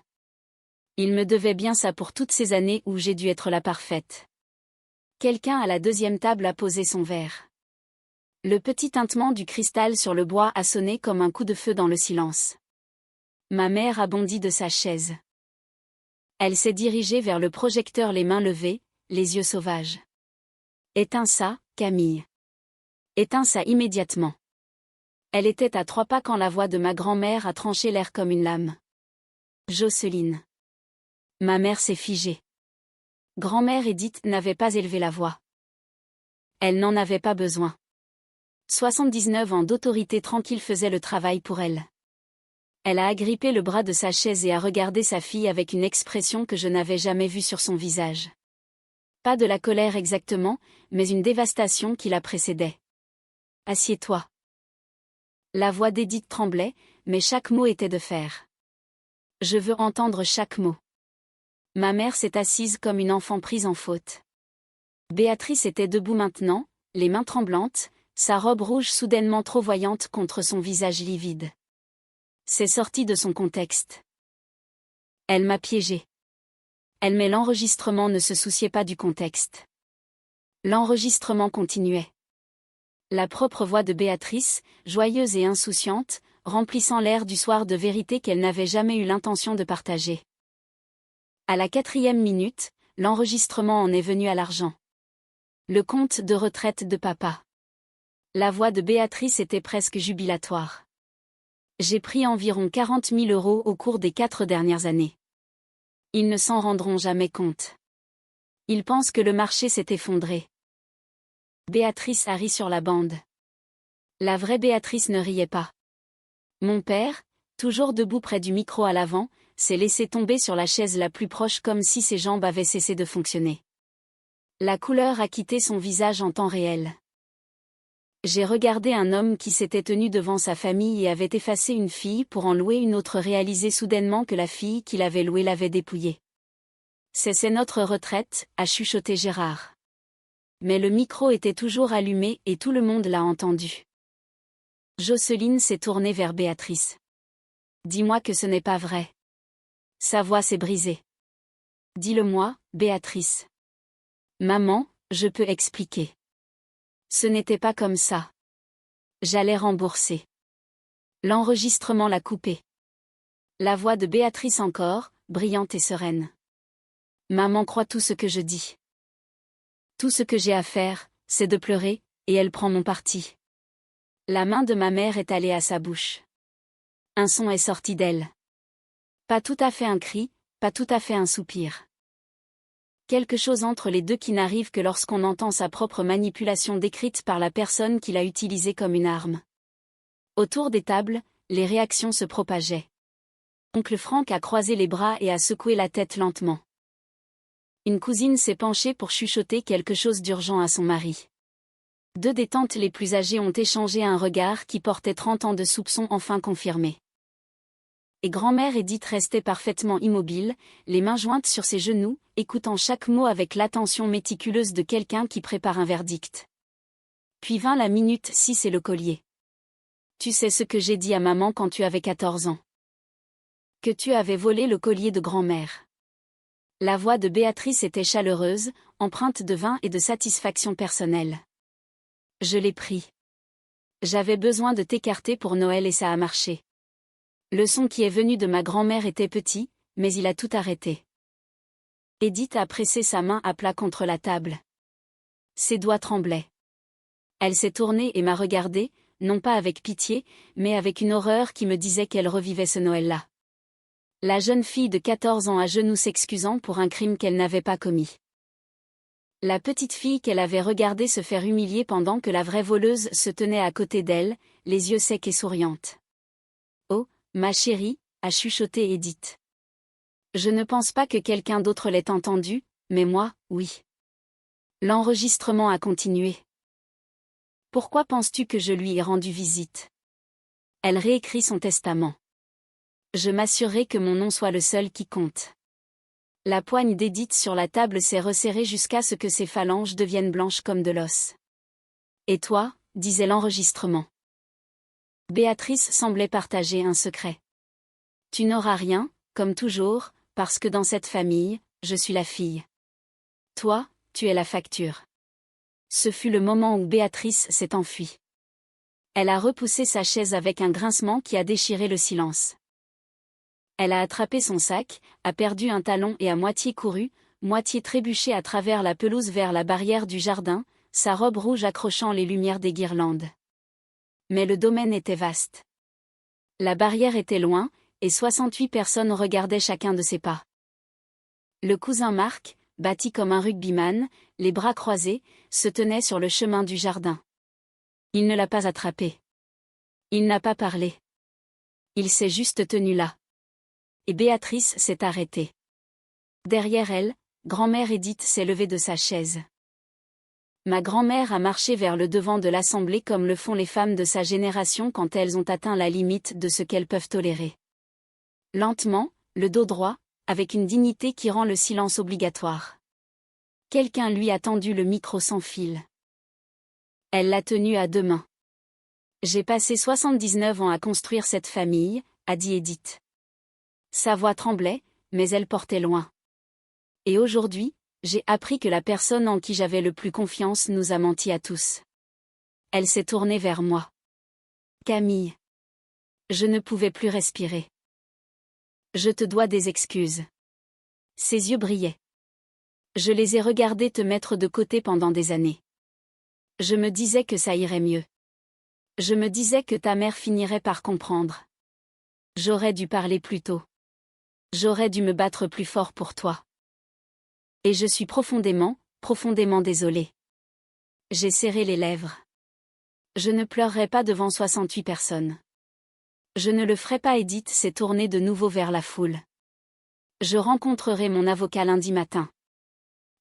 Il me devait bien ça pour toutes ces années où j'ai dû être la parfaite. Quelqu'un à la deuxième table a posé son verre. Le petit tintement du cristal sur le bois a sonné comme un coup de feu dans le silence. Ma mère a bondi de sa chaise. Elle s'est dirigée vers le projecteur les mains levées, les yeux sauvages. Éteins ça, Camille. Éteins ça immédiatement. Elle était à 3 pas quand la voix de ma grand-mère a tranché l'air comme une lame. Jocelyne. Ma mère s'est figée. Grand-mère Edith n'avait pas élevé la voix. Elle n'en avait pas besoin. 79 ans d'autorité tranquille faisaient le travail pour elle. Elle a agrippé le bras de sa chaise et a regardé sa fille avec une expression que je n'avais jamais vue sur son visage. Pas de la colère exactement, mais une dévastation qui la précédait. « Assieds-toi. » La voix d'Edith tremblait, mais chaque mot était de fer. Je veux entendre chaque mot. Ma mère s'est assise comme une enfant prise en faute. Béatrice était debout maintenant, les mains tremblantes, sa robe rouge soudainement trop voyante contre son visage livide. C'est sorti de son contexte. Elle m'a piégée. Elle mais l'enregistrement ne se souciait pas du contexte. L'enregistrement continuait. La propre voix de Béatrice, joyeuse et insouciante, remplissant l'air du soir de vérité qu'elle n'avait jamais eu l'intention de partager. À la 4e minute, l'enregistrement en est venu à l'argent. Le compte de retraite de papa. La voix de Béatrice était presque jubilatoire. J'ai pris environ 40 000 € au cours des 4 dernières années. Ils ne s'en rendront jamais compte. Ils pensent que le marché s'est effondré. Béatrice a ri sur la bande. La vraie Béatrice ne riait pas. Mon père, toujours debout près du micro à l'avant, s'est laissé tomber sur la chaise la plus proche comme si ses jambes avaient cessé de fonctionner. La couleur a quitté son visage en temps réel. J'ai regardé un homme qui s'était tenu devant sa famille et avait effacé une fille pour en louer une autre, réaliser soudainement que la fille qu'il avait louée l'avait dépouillée. C'est notre retraite, a chuchoté Gérard. Mais le micro était toujours allumé et tout le monde l'a entendu. Jocelyne s'est tournée vers Béatrice. Dis-moi que ce n'est pas vrai. Sa voix s'est brisée. Dis-le-moi, Béatrice. Maman, je peux expliquer. Ce n'était pas comme ça. J'allais rembourser. L'enregistrement l'a coupé. La voix de Béatrice encore, brillante et sereine. Maman croit tout ce que je dis. Tout ce que j'ai à faire, c'est de pleurer, et elle prend mon parti. La main de ma mère est allée à sa bouche. Un son est sorti d'elle. Pas tout à fait un cri, pas tout à fait un soupir. Quelque chose entre les deux qui n'arrive que lorsqu'on entend sa propre manipulation décrite par la personne qui l'a utilisée comme une arme. Autour des tables, les réactions se propageaient. Oncle Franck a croisé les bras et a secoué la tête lentement. Une cousine s'est penchée pour chuchoter quelque chose d'urgent à son mari. 2 des tantes les plus âgées ont échangé un regard qui portait 30 ans de soupçons enfin confirmés. Et grand-mère Edith restait parfaitement immobile, les mains jointes sur ses genoux, écoutant chaque mot avec l'attention méticuleuse de quelqu'un qui prépare un verdict. Puis vint la minute 6 et le collier. Tu sais ce que j'ai dit à maman quand tu avais 14 ans. Que tu avais volé le collier de grand-mère. La voix de Béatrice était chaleureuse, empreinte de vin et de satisfaction personnelle. Je l'ai pris. J'avais besoin de t'écarter pour Noël et ça a marché. Le son qui est venu de ma grand-mère était petit, mais il a tout arrêté. Edith a pressé sa main à plat contre la table. Ses doigts tremblaient. Elle s'est tournée et m'a regardé, non pas avec pitié, mais avec une horreur qui me disait qu'elle revivait ce Noël-là. La jeune fille de 14 ans à genoux s'excusant pour un crime qu'elle n'avait pas commis. La petite fille qu'elle avait regardée se faire humilier pendant que la vraie voleuse se tenait à côté d'elle, les yeux secs et souriante. Oh, ma chérie, a chuchoté Edith. Je ne pense pas que quelqu'un d'autre l'ait entendu, mais moi, oui. L'enregistrement a continué. Pourquoi penses-tu que je lui ai rendu visite? Elle réécrit son testament. Je m'assurerai que mon nom soit le seul qui compte. La poigne d'Edith sur la table s'est resserrée jusqu'à ce que ses phalanges deviennent blanches comme de l'os. Et toi, disait l'enregistrement. Béatrice semblait partager un secret. Tu n'auras rien, comme toujours, parce que dans cette famille, je suis la fille. Toi, tu es la facture. Ce fut le moment où Béatrice s'est enfuie. Elle a repoussé sa chaise avec un grincement qui a déchiré le silence. Elle a attrapé son sac, a perdu un talon et a moitié couru, moitié trébuché à travers la pelouse vers la barrière du jardin, sa robe rouge accrochant les lumières des guirlandes. Mais le domaine était vaste. La barrière était loin, et 68 personnes regardaient chacun de ses pas. Le cousin Marc, bâti comme un rugbyman, les bras croisés, se tenait sur le chemin du jardin. Il ne l'a pas attrapé. Il n'a pas parlé. Il s'est juste tenu là. Et Béatrice s'est arrêtée. Derrière elle, grand-mère Edith s'est levée de sa chaise. Ma grand-mère a marché vers le devant de l'assemblée comme le font les femmes de sa génération quand elles ont atteint la limite de ce qu'elles peuvent tolérer. Lentement, le dos droit, avec une dignité qui rend le silence obligatoire. Quelqu'un lui a tendu le micro sans fil. Elle l'a tenu à deux mains. J'ai passé 79 ans à construire cette famille, a dit Edith. Sa voix tremblait, mais elle portait loin. Et aujourd'hui, j'ai appris que la personne en qui j'avais le plus confiance nous a menti à tous. Elle s'est tournée vers moi. Camille. Je ne pouvais plus respirer. Je te dois des excuses. Ses yeux brillaient. Je les ai regardés te mettre de côté pendant des années. Je me disais que ça irait mieux. Je me disais que ta mère finirait par comprendre. J'aurais dû parler plus tôt. J'aurais dû me battre plus fort pour toi. Et je suis profondément, profondément désolée. J'ai serré les lèvres. Je ne pleurerai pas devant 68 personnes. Je ne le ferai pas. Edith s'est tournée de nouveau vers la foule. Je rencontrerai mon avocat lundi matin.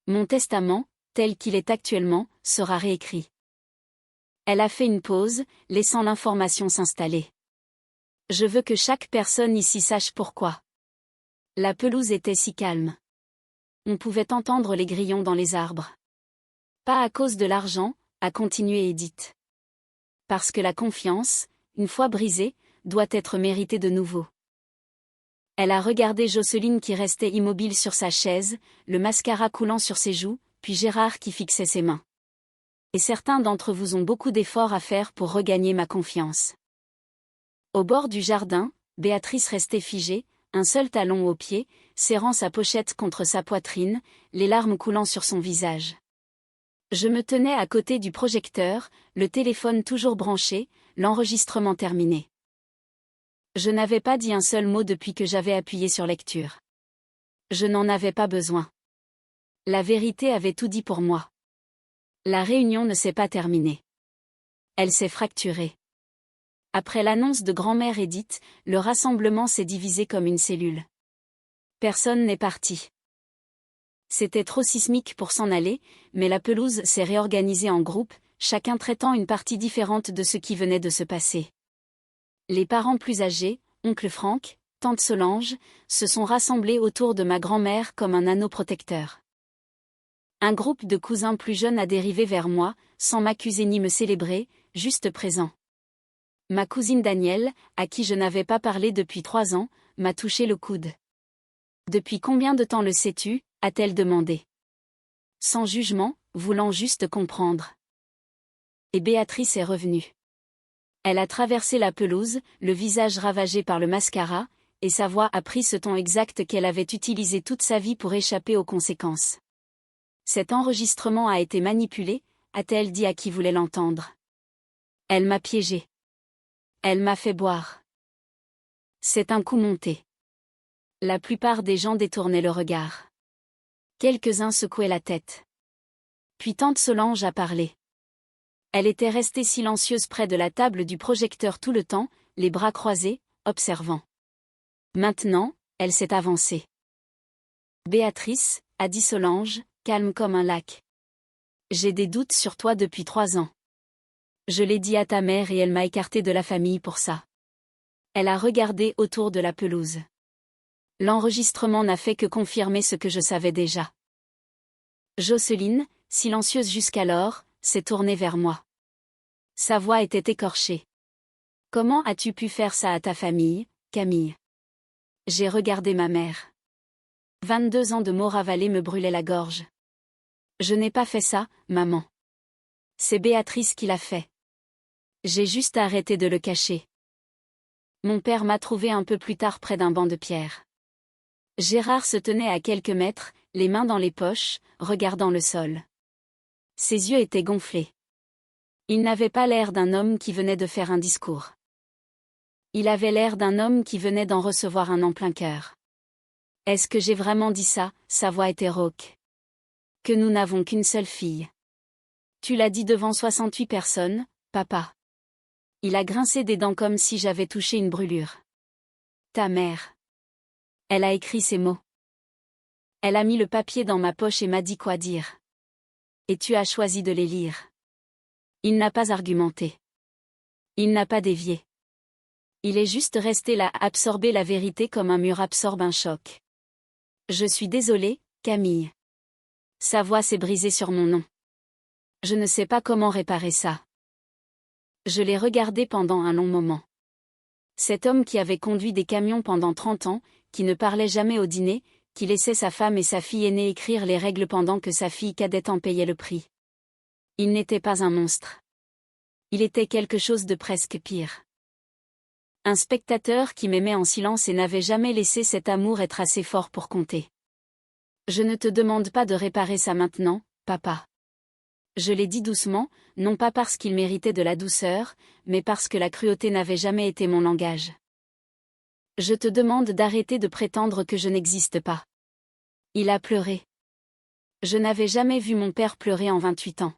Mon testament, tel qu'il est actuellement, sera réécrit. Elle a fait une pause, laissant l'information s'installer. Je veux que chaque personne ici sache pourquoi. La pelouse était si calme. On pouvait entendre les grillons dans les arbres. Pas à cause de l'argent, a continué Edith. Parce que la confiance, une fois brisée, doit être méritée de nouveau. Elle a regardé Jocelyne qui restait immobile sur sa chaise, le mascara coulant sur ses joues, puis Gérard qui fixait ses mains. Et certains d'entre vous ont beaucoup d'efforts à faire pour regagner ma confiance. Au bord du jardin, Béatrice restait figée, un seul talon au pied, serrant sa pochette contre sa poitrine, les larmes coulant sur son visage. Je me tenais à côté du projecteur, le téléphone toujours branché, l'enregistrement terminé. Je n'avais pas dit un seul mot depuis que j'avais appuyé sur lecture. Je n'en avais pas besoin. La vérité avait tout dit pour moi. La réunion ne s'est pas terminée. Elle s'est fracturée. Après l'annonce de grand-mère Edith, le rassemblement s'est divisé comme une cellule. Personne n'est parti. C'était trop sismique pour s'en aller, mais la pelouse s'est réorganisée en groupes, chacun traitant une partie différente de ce qui venait de se passer. Les parents plus âgés, oncle Franck, tante Solange, se sont rassemblés autour de ma grand-mère comme un anneau protecteur. Un groupe de cousins plus jeunes a dérivé vers moi, sans m'accuser ni me célébrer, juste présent. Ma cousine Danielle, à qui je n'avais pas parlé depuis 3 ans, m'a touché le coude. « Depuis combien de temps le sais-tu » a-t-elle demandé. Sans jugement, voulant juste comprendre. Et Béatrice est revenue. Elle a traversé la pelouse, le visage ravagé par le mascara, et sa voix a pris ce ton exact qu'elle avait utilisé toute sa vie pour échapper aux conséquences. Cet enregistrement a été manipulé, a-t-elle dit à qui voulait l'entendre. Elle m'a piégée. Elle m'a fait boire. C'est un coup monté. La plupart des gens détournaient le regard. Quelques-uns secouaient la tête. Puis tante Solange a parlé. Elle était restée silencieuse près de la table du projecteur tout le temps, les bras croisés, observant. Maintenant, elle s'est avancée. Béatrice, a dit Solange, calme comme un lac. J'ai des doutes sur toi depuis 3 ans. Je l'ai dit à ta mère et elle m'a écartée de la famille pour ça. Elle a regardé autour de la pelouse. L'enregistrement n'a fait que confirmer ce que je savais déjà. Jocelyne, silencieuse jusqu'alors, s'est tournée vers moi. Sa voix était écorchée. Comment as-tu pu faire ça à ta famille, Camille? J'ai regardé ma mère. 22 ans de mots ravalés me brûlaient la gorge. Je n'ai pas fait ça, maman. C'est Béatrice qui l'a fait. J'ai juste arrêté de le cacher. Mon père m'a trouvé un peu plus tard près d'un banc de pierre. Gérard se tenait à quelques mètres, les mains dans les poches, regardant le sol. Ses yeux étaient gonflés. Il n'avait pas l'air d'un homme qui venait de faire un discours. Il avait l'air d'un homme qui venait d'en recevoir un en plein cœur. Est-ce que j'ai vraiment dit ça? Sa voix était rauque. Que nous n'avons qu'une seule fille. Tu l'as dit devant 68 personnes, papa. Il a grincé des dents comme si j'avais touché une brûlure. Ta mère. Elle a écrit ces mots. Elle a mis le papier dans ma poche et m'a dit quoi dire. Et tu as choisi de les lire. Il n'a pas argumenté. Il n'a pas dévié. Il est juste resté là à absorber la vérité comme un mur absorbe un choc. Je suis désolée, Camille. Sa voix s'est brisée sur mon nom. Je ne sais pas comment réparer ça. Je l'ai regardé pendant un long moment. Cet homme qui avait conduit des camions pendant 30 ans, qui ne parlait jamais au dîner, qui laissait sa femme et sa fille aînée écrire les règles pendant que sa fille cadette en payait le prix. Il n'était pas un monstre. Il était quelque chose de presque pire. Un spectateur qui m'aimait en silence et n'avait jamais laissé cet amour être assez fort pour compter. Je ne te demande pas de réparer ça maintenant, papa. Je l'ai dit doucement, non pas parce qu'il méritait de la douceur, mais parce que la cruauté n'avait jamais été mon langage. Je te demande d'arrêter de prétendre que je n'existe pas. Il a pleuré. Je n'avais jamais vu mon père pleurer en 28 ans.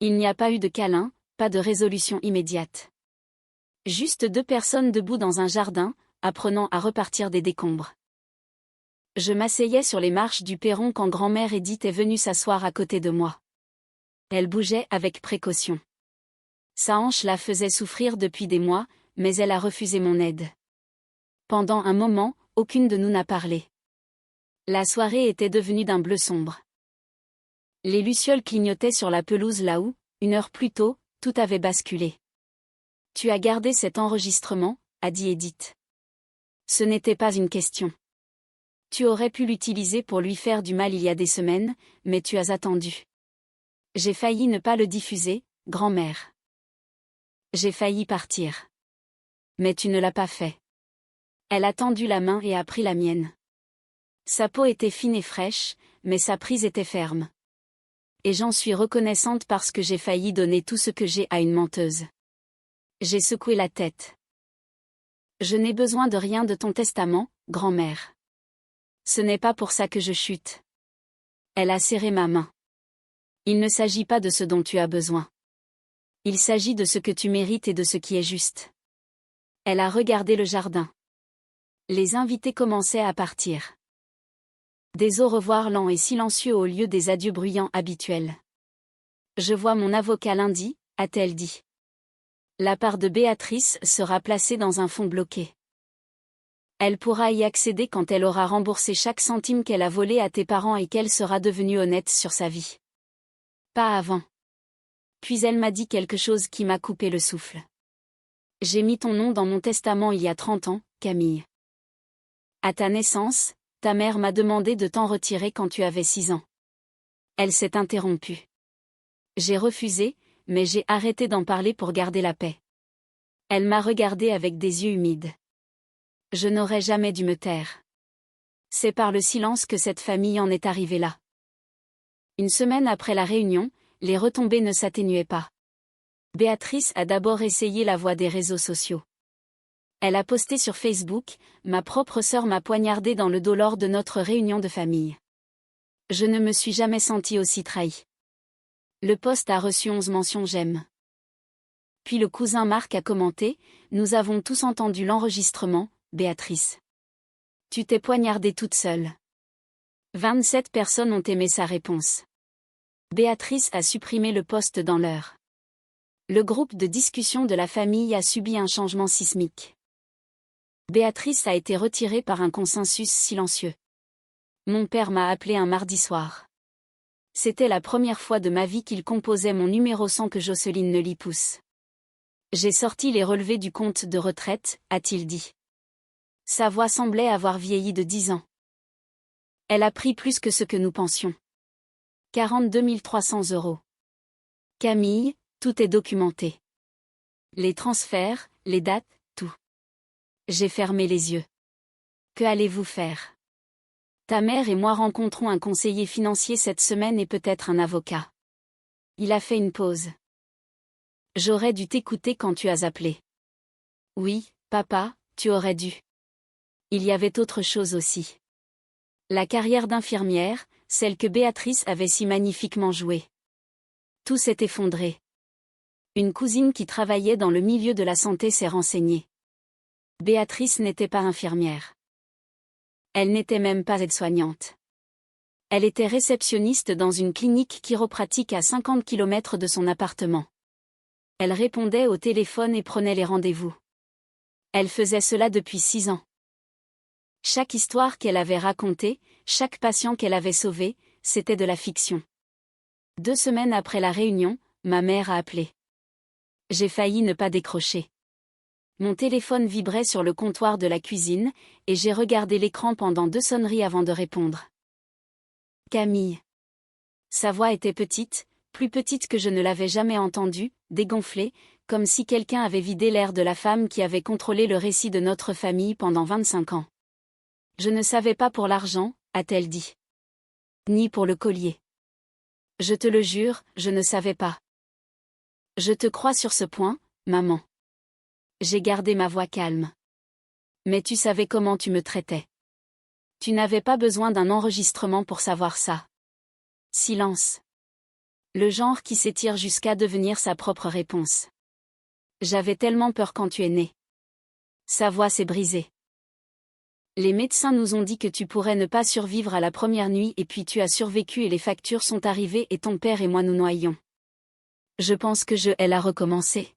Il n'y a pas eu de câlin, pas de résolution immédiate. Juste 2 personnes debout dans un jardin, apprenant à repartir des décombres. Je m'asseyais sur les marches du perron quand grand-mère Edith est venue s'asseoir à côté de moi. Elle bougeait avec précaution. Sa hanche la faisait souffrir depuis des mois, mais elle a refusé mon aide. Pendant un moment, aucune de nous n'a parlé. La soirée était devenue d'un bleu sombre. Les lucioles clignotaient sur la pelouse là où, 1 heure plus tôt, tout avait basculé. Tu as gardé cet enregistrement, a dit Edith. Ce n'était pas une question. Tu aurais pu l'utiliser pour lui faire du mal il y a des semaines, mais tu as attendu. J'ai failli ne pas le diffuser, grand-mère. J'ai failli partir. Mais tu ne l'as pas fait. Elle a tendu la main et a pris la mienne. Sa peau était fine et fraîche, mais sa prise était ferme. Et j'en suis reconnaissante parce que j'ai failli donner tout ce que j'ai à une menteuse. J'ai secoué la tête. Je n'ai besoin de rien de ton testament, grand-mère. Ce n'est pas pour ça que je chute. Elle a serré ma main. Il ne s'agit pas de ce dont tu as besoin. Il s'agit de ce que tu mérites et de ce qui est juste. Elle a regardé le jardin. Les invités commençaient à partir. Des au revoir lents et silencieux au lieu des adieux bruyants habituels. Je vois mon avocat lundi, a-t-elle dit. La part de Béatrice sera placée dans un fonds bloqué. Elle pourra y accéder quand elle aura remboursé chaque centime qu'elle a volé à tes parents et qu'elle sera devenue honnête sur sa vie. Pas avant. Puis elle m'a dit quelque chose qui m'a coupé le souffle. J'ai mis ton nom dans mon testament il y a 30 ans, Camille. À ta naissance, ta mère m'a demandé de t'en retirer quand tu avais 6 ans. Elle s'est interrompue. J'ai refusé, mais j'ai arrêté d'en parler pour garder la paix. Elle m'a regardé avec des yeux humides. Je n'aurais jamais dû me taire. C'est par le silence que cette famille en est arrivée là. 1 semaine après la réunion, les retombées ne s'atténuaient pas. Béatrice a d'abord essayé la voie des réseaux sociaux. Elle a posté sur Facebook, ma propre sœur m'a poignardé dans le dos lors de notre réunion de famille. Je ne me suis jamais sentie aussi trahie. Le post a reçu 11 mentions j'aime. Puis le cousin Marc a commenté, nous avons tous entendu l'enregistrement, Béatrice. Tu t'es poignardée toute seule. 27 personnes ont aimé sa réponse. Béatrice a supprimé le post dans l'heure. Le groupe de discussion de la famille a subi un changement sismique. Béatrice a été retirée par un consensus silencieux. Mon père m'a appelé un mardi soir. C'était la première fois de ma vie qu'il composait mon numéro sans que Jocelyne ne l'y pousse. J'ai sorti les relevés du compte de retraite, a-t-il dit. Sa voix semblait avoir vieilli de 10 ans. Elle a pris plus que ce que nous pensions. 42 300 €. Camille, tout est documenté. Les transferts, les dates, tout. J'ai fermé les yeux. Que allez-vous faire? Ta mère et moi rencontrons un conseiller financier cette semaine et peut-être un avocat. Il a fait une pause. J'aurais dû t'écouter quand tu as appelé. Oui, papa, tu aurais dû. Il y avait autre chose aussi. La carrière d'infirmière, celle que Béatrice avait si magnifiquement jouée. Tout s'est effondré. Une cousine qui travaillait dans le milieu de la santé s'est renseignée. Béatrice n'était pas infirmière. Elle n'était même pas aide-soignante. Elle était réceptionniste dans une clinique chiropratique à 50 km de son appartement. Elle répondait au téléphone et prenait les rendez-vous. Elle faisait cela depuis 6 ans. Chaque histoire qu'elle avait racontée, chaque patient qu'elle avait sauvé, c'était de la fiction. 2 semaines après la réunion, ma mère a appelé. J'ai failli ne pas décrocher. Mon téléphone vibrait sur le comptoir de la cuisine, et j'ai regardé l'écran pendant 2 sonneries avant de répondre. Camille. Sa voix était petite, plus petite que je ne l'avais jamais entendue, dégonflée, comme si quelqu'un avait vidé l'air de la femme qui avait contrôlé le récit de notre famille pendant 25 ans. Je ne savais pas pour l'argent, a-t-elle dit. Ni pour le collier. Je te le jure, je ne savais pas. Je te crois sur ce point, maman. J'ai gardé ma voix calme. Mais tu savais comment tu me traitais. Tu n'avais pas besoin d'un enregistrement pour savoir ça. Silence. Le genre qui s'étire jusqu'à devenir sa propre réponse. J'avais tellement peur quand tu es né. Sa voix s'est brisée. Les médecins nous ont dit que tu pourrais ne pas survivre à la première nuit et puis tu as survécu et les factures sont arrivées et ton père et moi nous noyons. Je pense que elle a recommencé.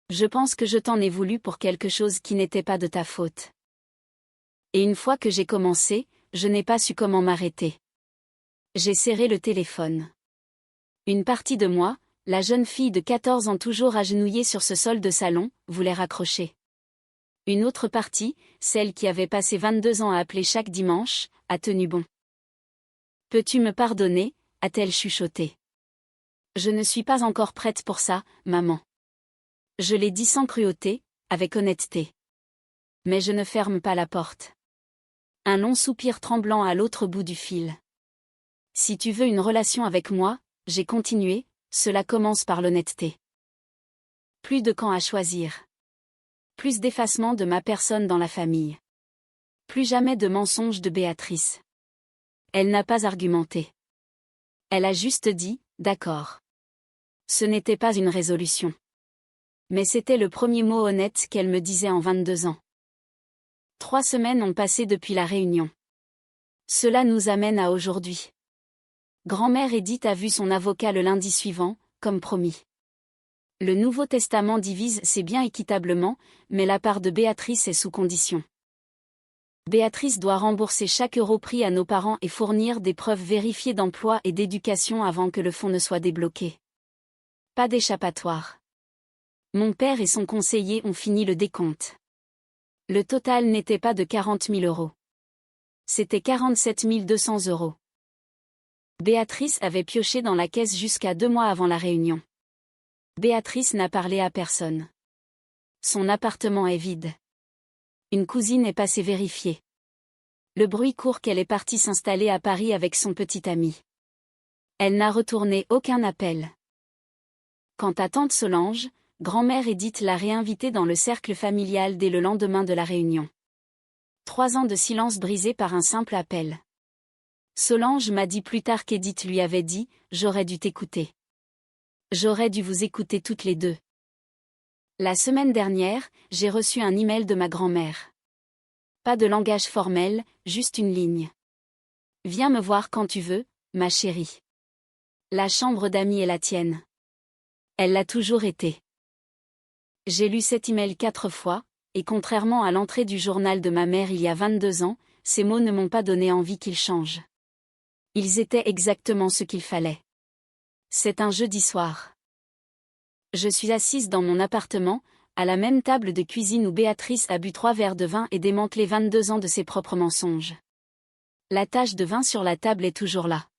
Je pense que je t'en ai voulu pour quelque chose qui n'était pas de ta faute. Et une fois que j'ai commencé, je n'ai pas su comment m'arrêter. J'ai serré le téléphone. Une partie de moi, la jeune fille de 14 ans toujours agenouillée sur ce sol de salon, voulait raccrocher. Une autre partie, celle qui avait passé 22 ans à appeler chaque dimanche, a tenu bon. Peux-tu me pardonner, a-t-elle chuchoté. Je ne suis pas encore prête pour ça, maman. Je l'ai dit sans cruauté, avec honnêteté. Mais je ne ferme pas la porte. Un long soupir tremblant à l'autre bout du fil. Si tu veux une relation avec moi, j'ai continué, cela commence par l'honnêteté. Plus de camp à choisir. Plus d'effacement de ma personne dans la famille. Plus jamais de mensonges de Béatrice. Elle n'a pas argumenté. Elle a juste dit, d'accord. Ce n'était pas une résolution. Mais c'était le premier mot honnête qu'elle me disait en 22 ans. 3 semaines ont passé depuis la réunion. Cela nous amène à aujourd'hui. Grand-mère Edith a vu son avocat le lundi suivant, comme promis. Le Nouveau Testament divise ses biens équitablement, mais la part de Béatrice est sous condition. Béatrice doit rembourser chaque euro pris à nos parents et fournir des preuves vérifiées d'emploi et d'éducation avant que le fonds ne soit débloqué. Pas d'échappatoire. Mon père et son conseiller ont fini le décompte. Le total n'était pas de 40 000 euros. C'était 47 200 euros. Béatrice avait pioché dans la caisse jusqu'à 2 mois avant la réunion. Béatrice n'a parlé à personne. Son appartement est vide. Une cousine est passée vérifier. Le bruit court qu'elle est partie s'installer à Paris avec son petit ami. Elle n'a retourné aucun appel. Quant à tante Solange, grand-mère Edith l'a réinvitée dans le cercle familial dès le lendemain de la réunion. 3 ans de silence brisé par un simple appel. Solange m'a dit plus tard qu'Edith lui avait dit « J'aurais dû t'écouter. J'aurais dû vous écouter toutes les deux. » La semaine dernière, j'ai reçu un email de ma grand-mère. Pas de langage formel, juste une ligne. « Viens me voir quand tu veux, ma chérie. La chambre d'amis est la tienne. » Elle l'a toujours été. J'ai lu cet email 4 fois, et contrairement à l'entrée du journal de ma mère il y a 22 ans, ces mots ne m'ont pas donné envie qu'ils changent. Ils étaient exactement ce qu'il fallait. C'est un jeudi soir. Je suis assise dans mon appartement, à la même table de cuisine où Béatrice a bu 3 verres de vin et démantelé 22 ans de ses propres mensonges. La tache de vin sur la table est toujours là.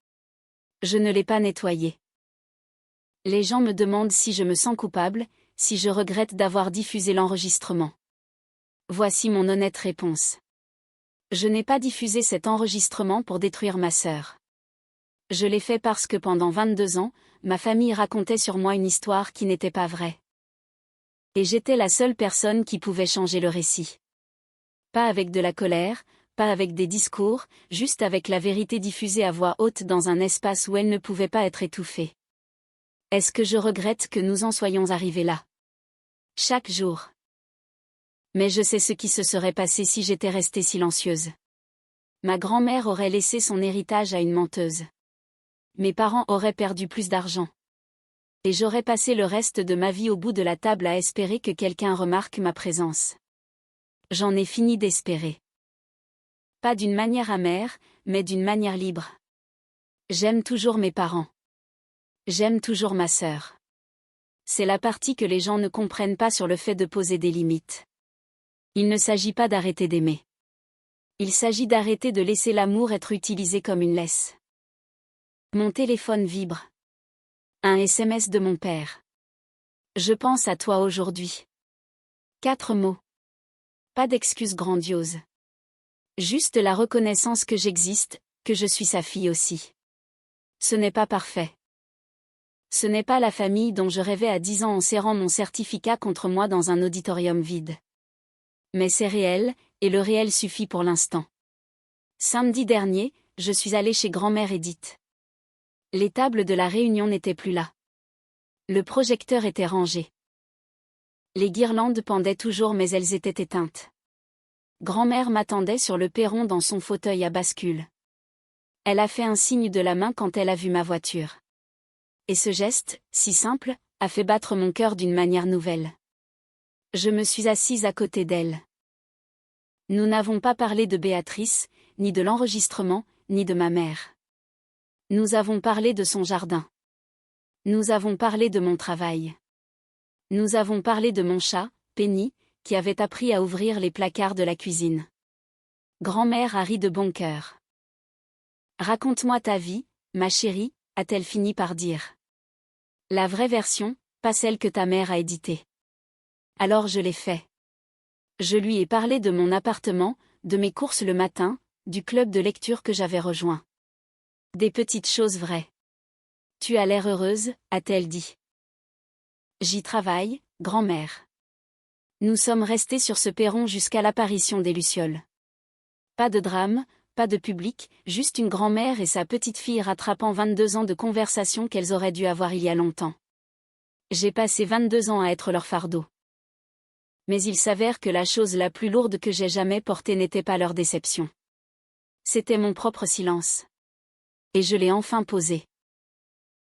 Je ne l'ai pas nettoyée. Les gens me demandent si je me sens coupable, si je regrette d'avoir diffusé l'enregistrement. Voici mon honnête réponse. Je n'ai pas diffusé cet enregistrement pour détruire ma sœur. Je l'ai fait parce que pendant 22 ans, ma famille racontait sur moi une histoire qui n'était pas vraie. Et j'étais la seule personne qui pouvait changer le récit. Pas avec de la colère, pas avec des discours, juste avec la vérité diffusée à voix haute dans un espace où elle ne pouvait pas être étouffée. Est-ce que je regrette que nous en soyons arrivés là? Chaque jour. Mais je sais ce qui se serait passé si j'étais restée silencieuse. Ma grand-mère aurait laissé son héritage à une menteuse. Mes parents auraient perdu plus d'argent. Et j'aurais passé le reste de ma vie au bout de la table à espérer que quelqu'un remarque ma présence. J'en ai fini d'espérer. Pas d'une manière amère, mais d'une manière libre. J'aime toujours mes parents. J'aime toujours ma sœur. C'est la partie que les gens ne comprennent pas sur le fait de poser des limites. Il ne s'agit pas d'arrêter d'aimer. Il s'agit d'arrêter de laisser l'amour être utilisé comme une laisse. Mon téléphone vibre. Un SMS de mon père. Je pense à toi aujourd'hui. 4 mots. Pas d'excuses grandioses. Juste la reconnaissance que j'existe, que je suis sa fille aussi. Ce n'est pas parfait. Ce n'est pas la famille dont je rêvais à 10 ans en serrant mon certificat contre moi dans un auditorium vide. Mais c'est réel, et le réel suffit pour l'instant. Samedi dernier, je suis allée chez grand-mère Edith. Les tables de la réunion n'étaient plus là. Le projecteur était rangé. Les guirlandes pendaient toujours mais elles étaient éteintes. Grand-mère m'attendait sur le perron dans son fauteuil à bascule. Elle a fait un signe de la main quand elle a vu ma voiture. Et ce geste, si simple, a fait battre mon cœur d'une manière nouvelle. Je me suis assise à côté d'elle. Nous n'avons pas parlé de Béatrice, ni de l'enregistrement, ni de ma mère. Nous avons parlé de son jardin. Nous avons parlé de mon travail. Nous avons parlé de mon chat, Penny, qui avait appris à ouvrir les placards de la cuisine. Grand-mère a ri de bon cœur. Raconte-moi ta vie, ma chérie, a-t-elle fini par dire. La vraie version, pas celle que ta mère a éditée. Alors je l'ai fait. Je lui ai parlé de mon appartement, de mes courses le matin, du club de lecture que j'avais rejoint. Des petites choses vraies. Tu as l'air heureuse, a-t-elle dit. J'y travaille, grand-mère. Nous sommes restés sur ce perron jusqu'à l'apparition des lucioles. Pas de drame, pas de public, juste une grand-mère et sa petite-fille rattrapant 22 ans de conversation qu'elles auraient dû avoir il y a longtemps. J'ai passé 22 ans à être leur fardeau. Mais il s'avère que la chose la plus lourde que j'ai jamais portée n'était pas leur déception. C'était mon propre silence. Et je l'ai enfin posé.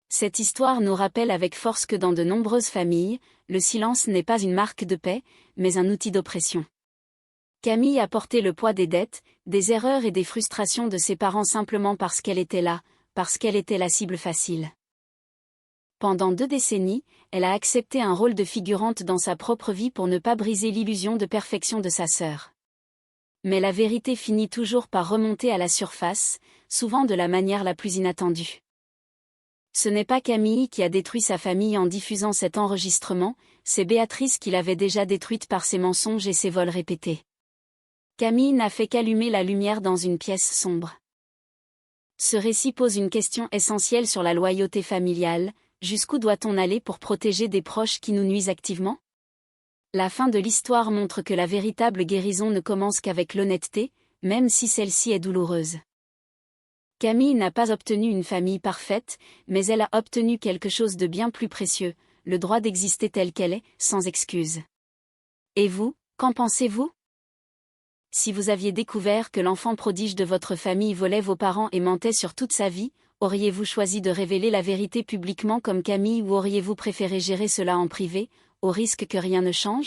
Cette histoire nous rappelle avec force que dans de nombreuses familles, le silence n'est pas une marque de paix, mais un outil d'oppression. Camille a porté le poids des dettes, des erreurs et des frustrations de ses parents simplement parce qu'elle était là, parce qu'elle était la cible facile. Pendant 2 décennies, elle a accepté un rôle de figurante dans sa propre vie pour ne pas briser l'illusion de perfection de sa sœur. Mais la vérité finit toujours par remonter à la surface, souvent de la manière la plus inattendue. Ce n'est pas Camille qui a détruit sa famille en diffusant cet enregistrement, c'est Béatrice qui l'avait déjà détruite par ses mensonges et ses vols répétés. Camille n'a fait qu'allumer la lumière dans une pièce sombre. Ce récit pose une question essentielle sur la loyauté familiale, jusqu'où doit-on aller pour protéger des proches qui nous nuisent activement? La fin de l'histoire montre que la véritable guérison ne commence qu'avec l'honnêteté, même si celle-ci est douloureuse. Camille n'a pas obtenu une famille parfaite, mais elle a obtenu quelque chose de bien plus précieux, le droit d'exister telle qu'elle est, sans excuse. Et vous, qu'en pensez-vous? Si vous aviez découvert que l'enfant prodige de votre famille volait vos parents et mentait sur toute sa vie, auriez-vous choisi de révéler la vérité publiquement comme Camille ou auriez-vous préféré gérer cela en privé, au risque que rien ne change?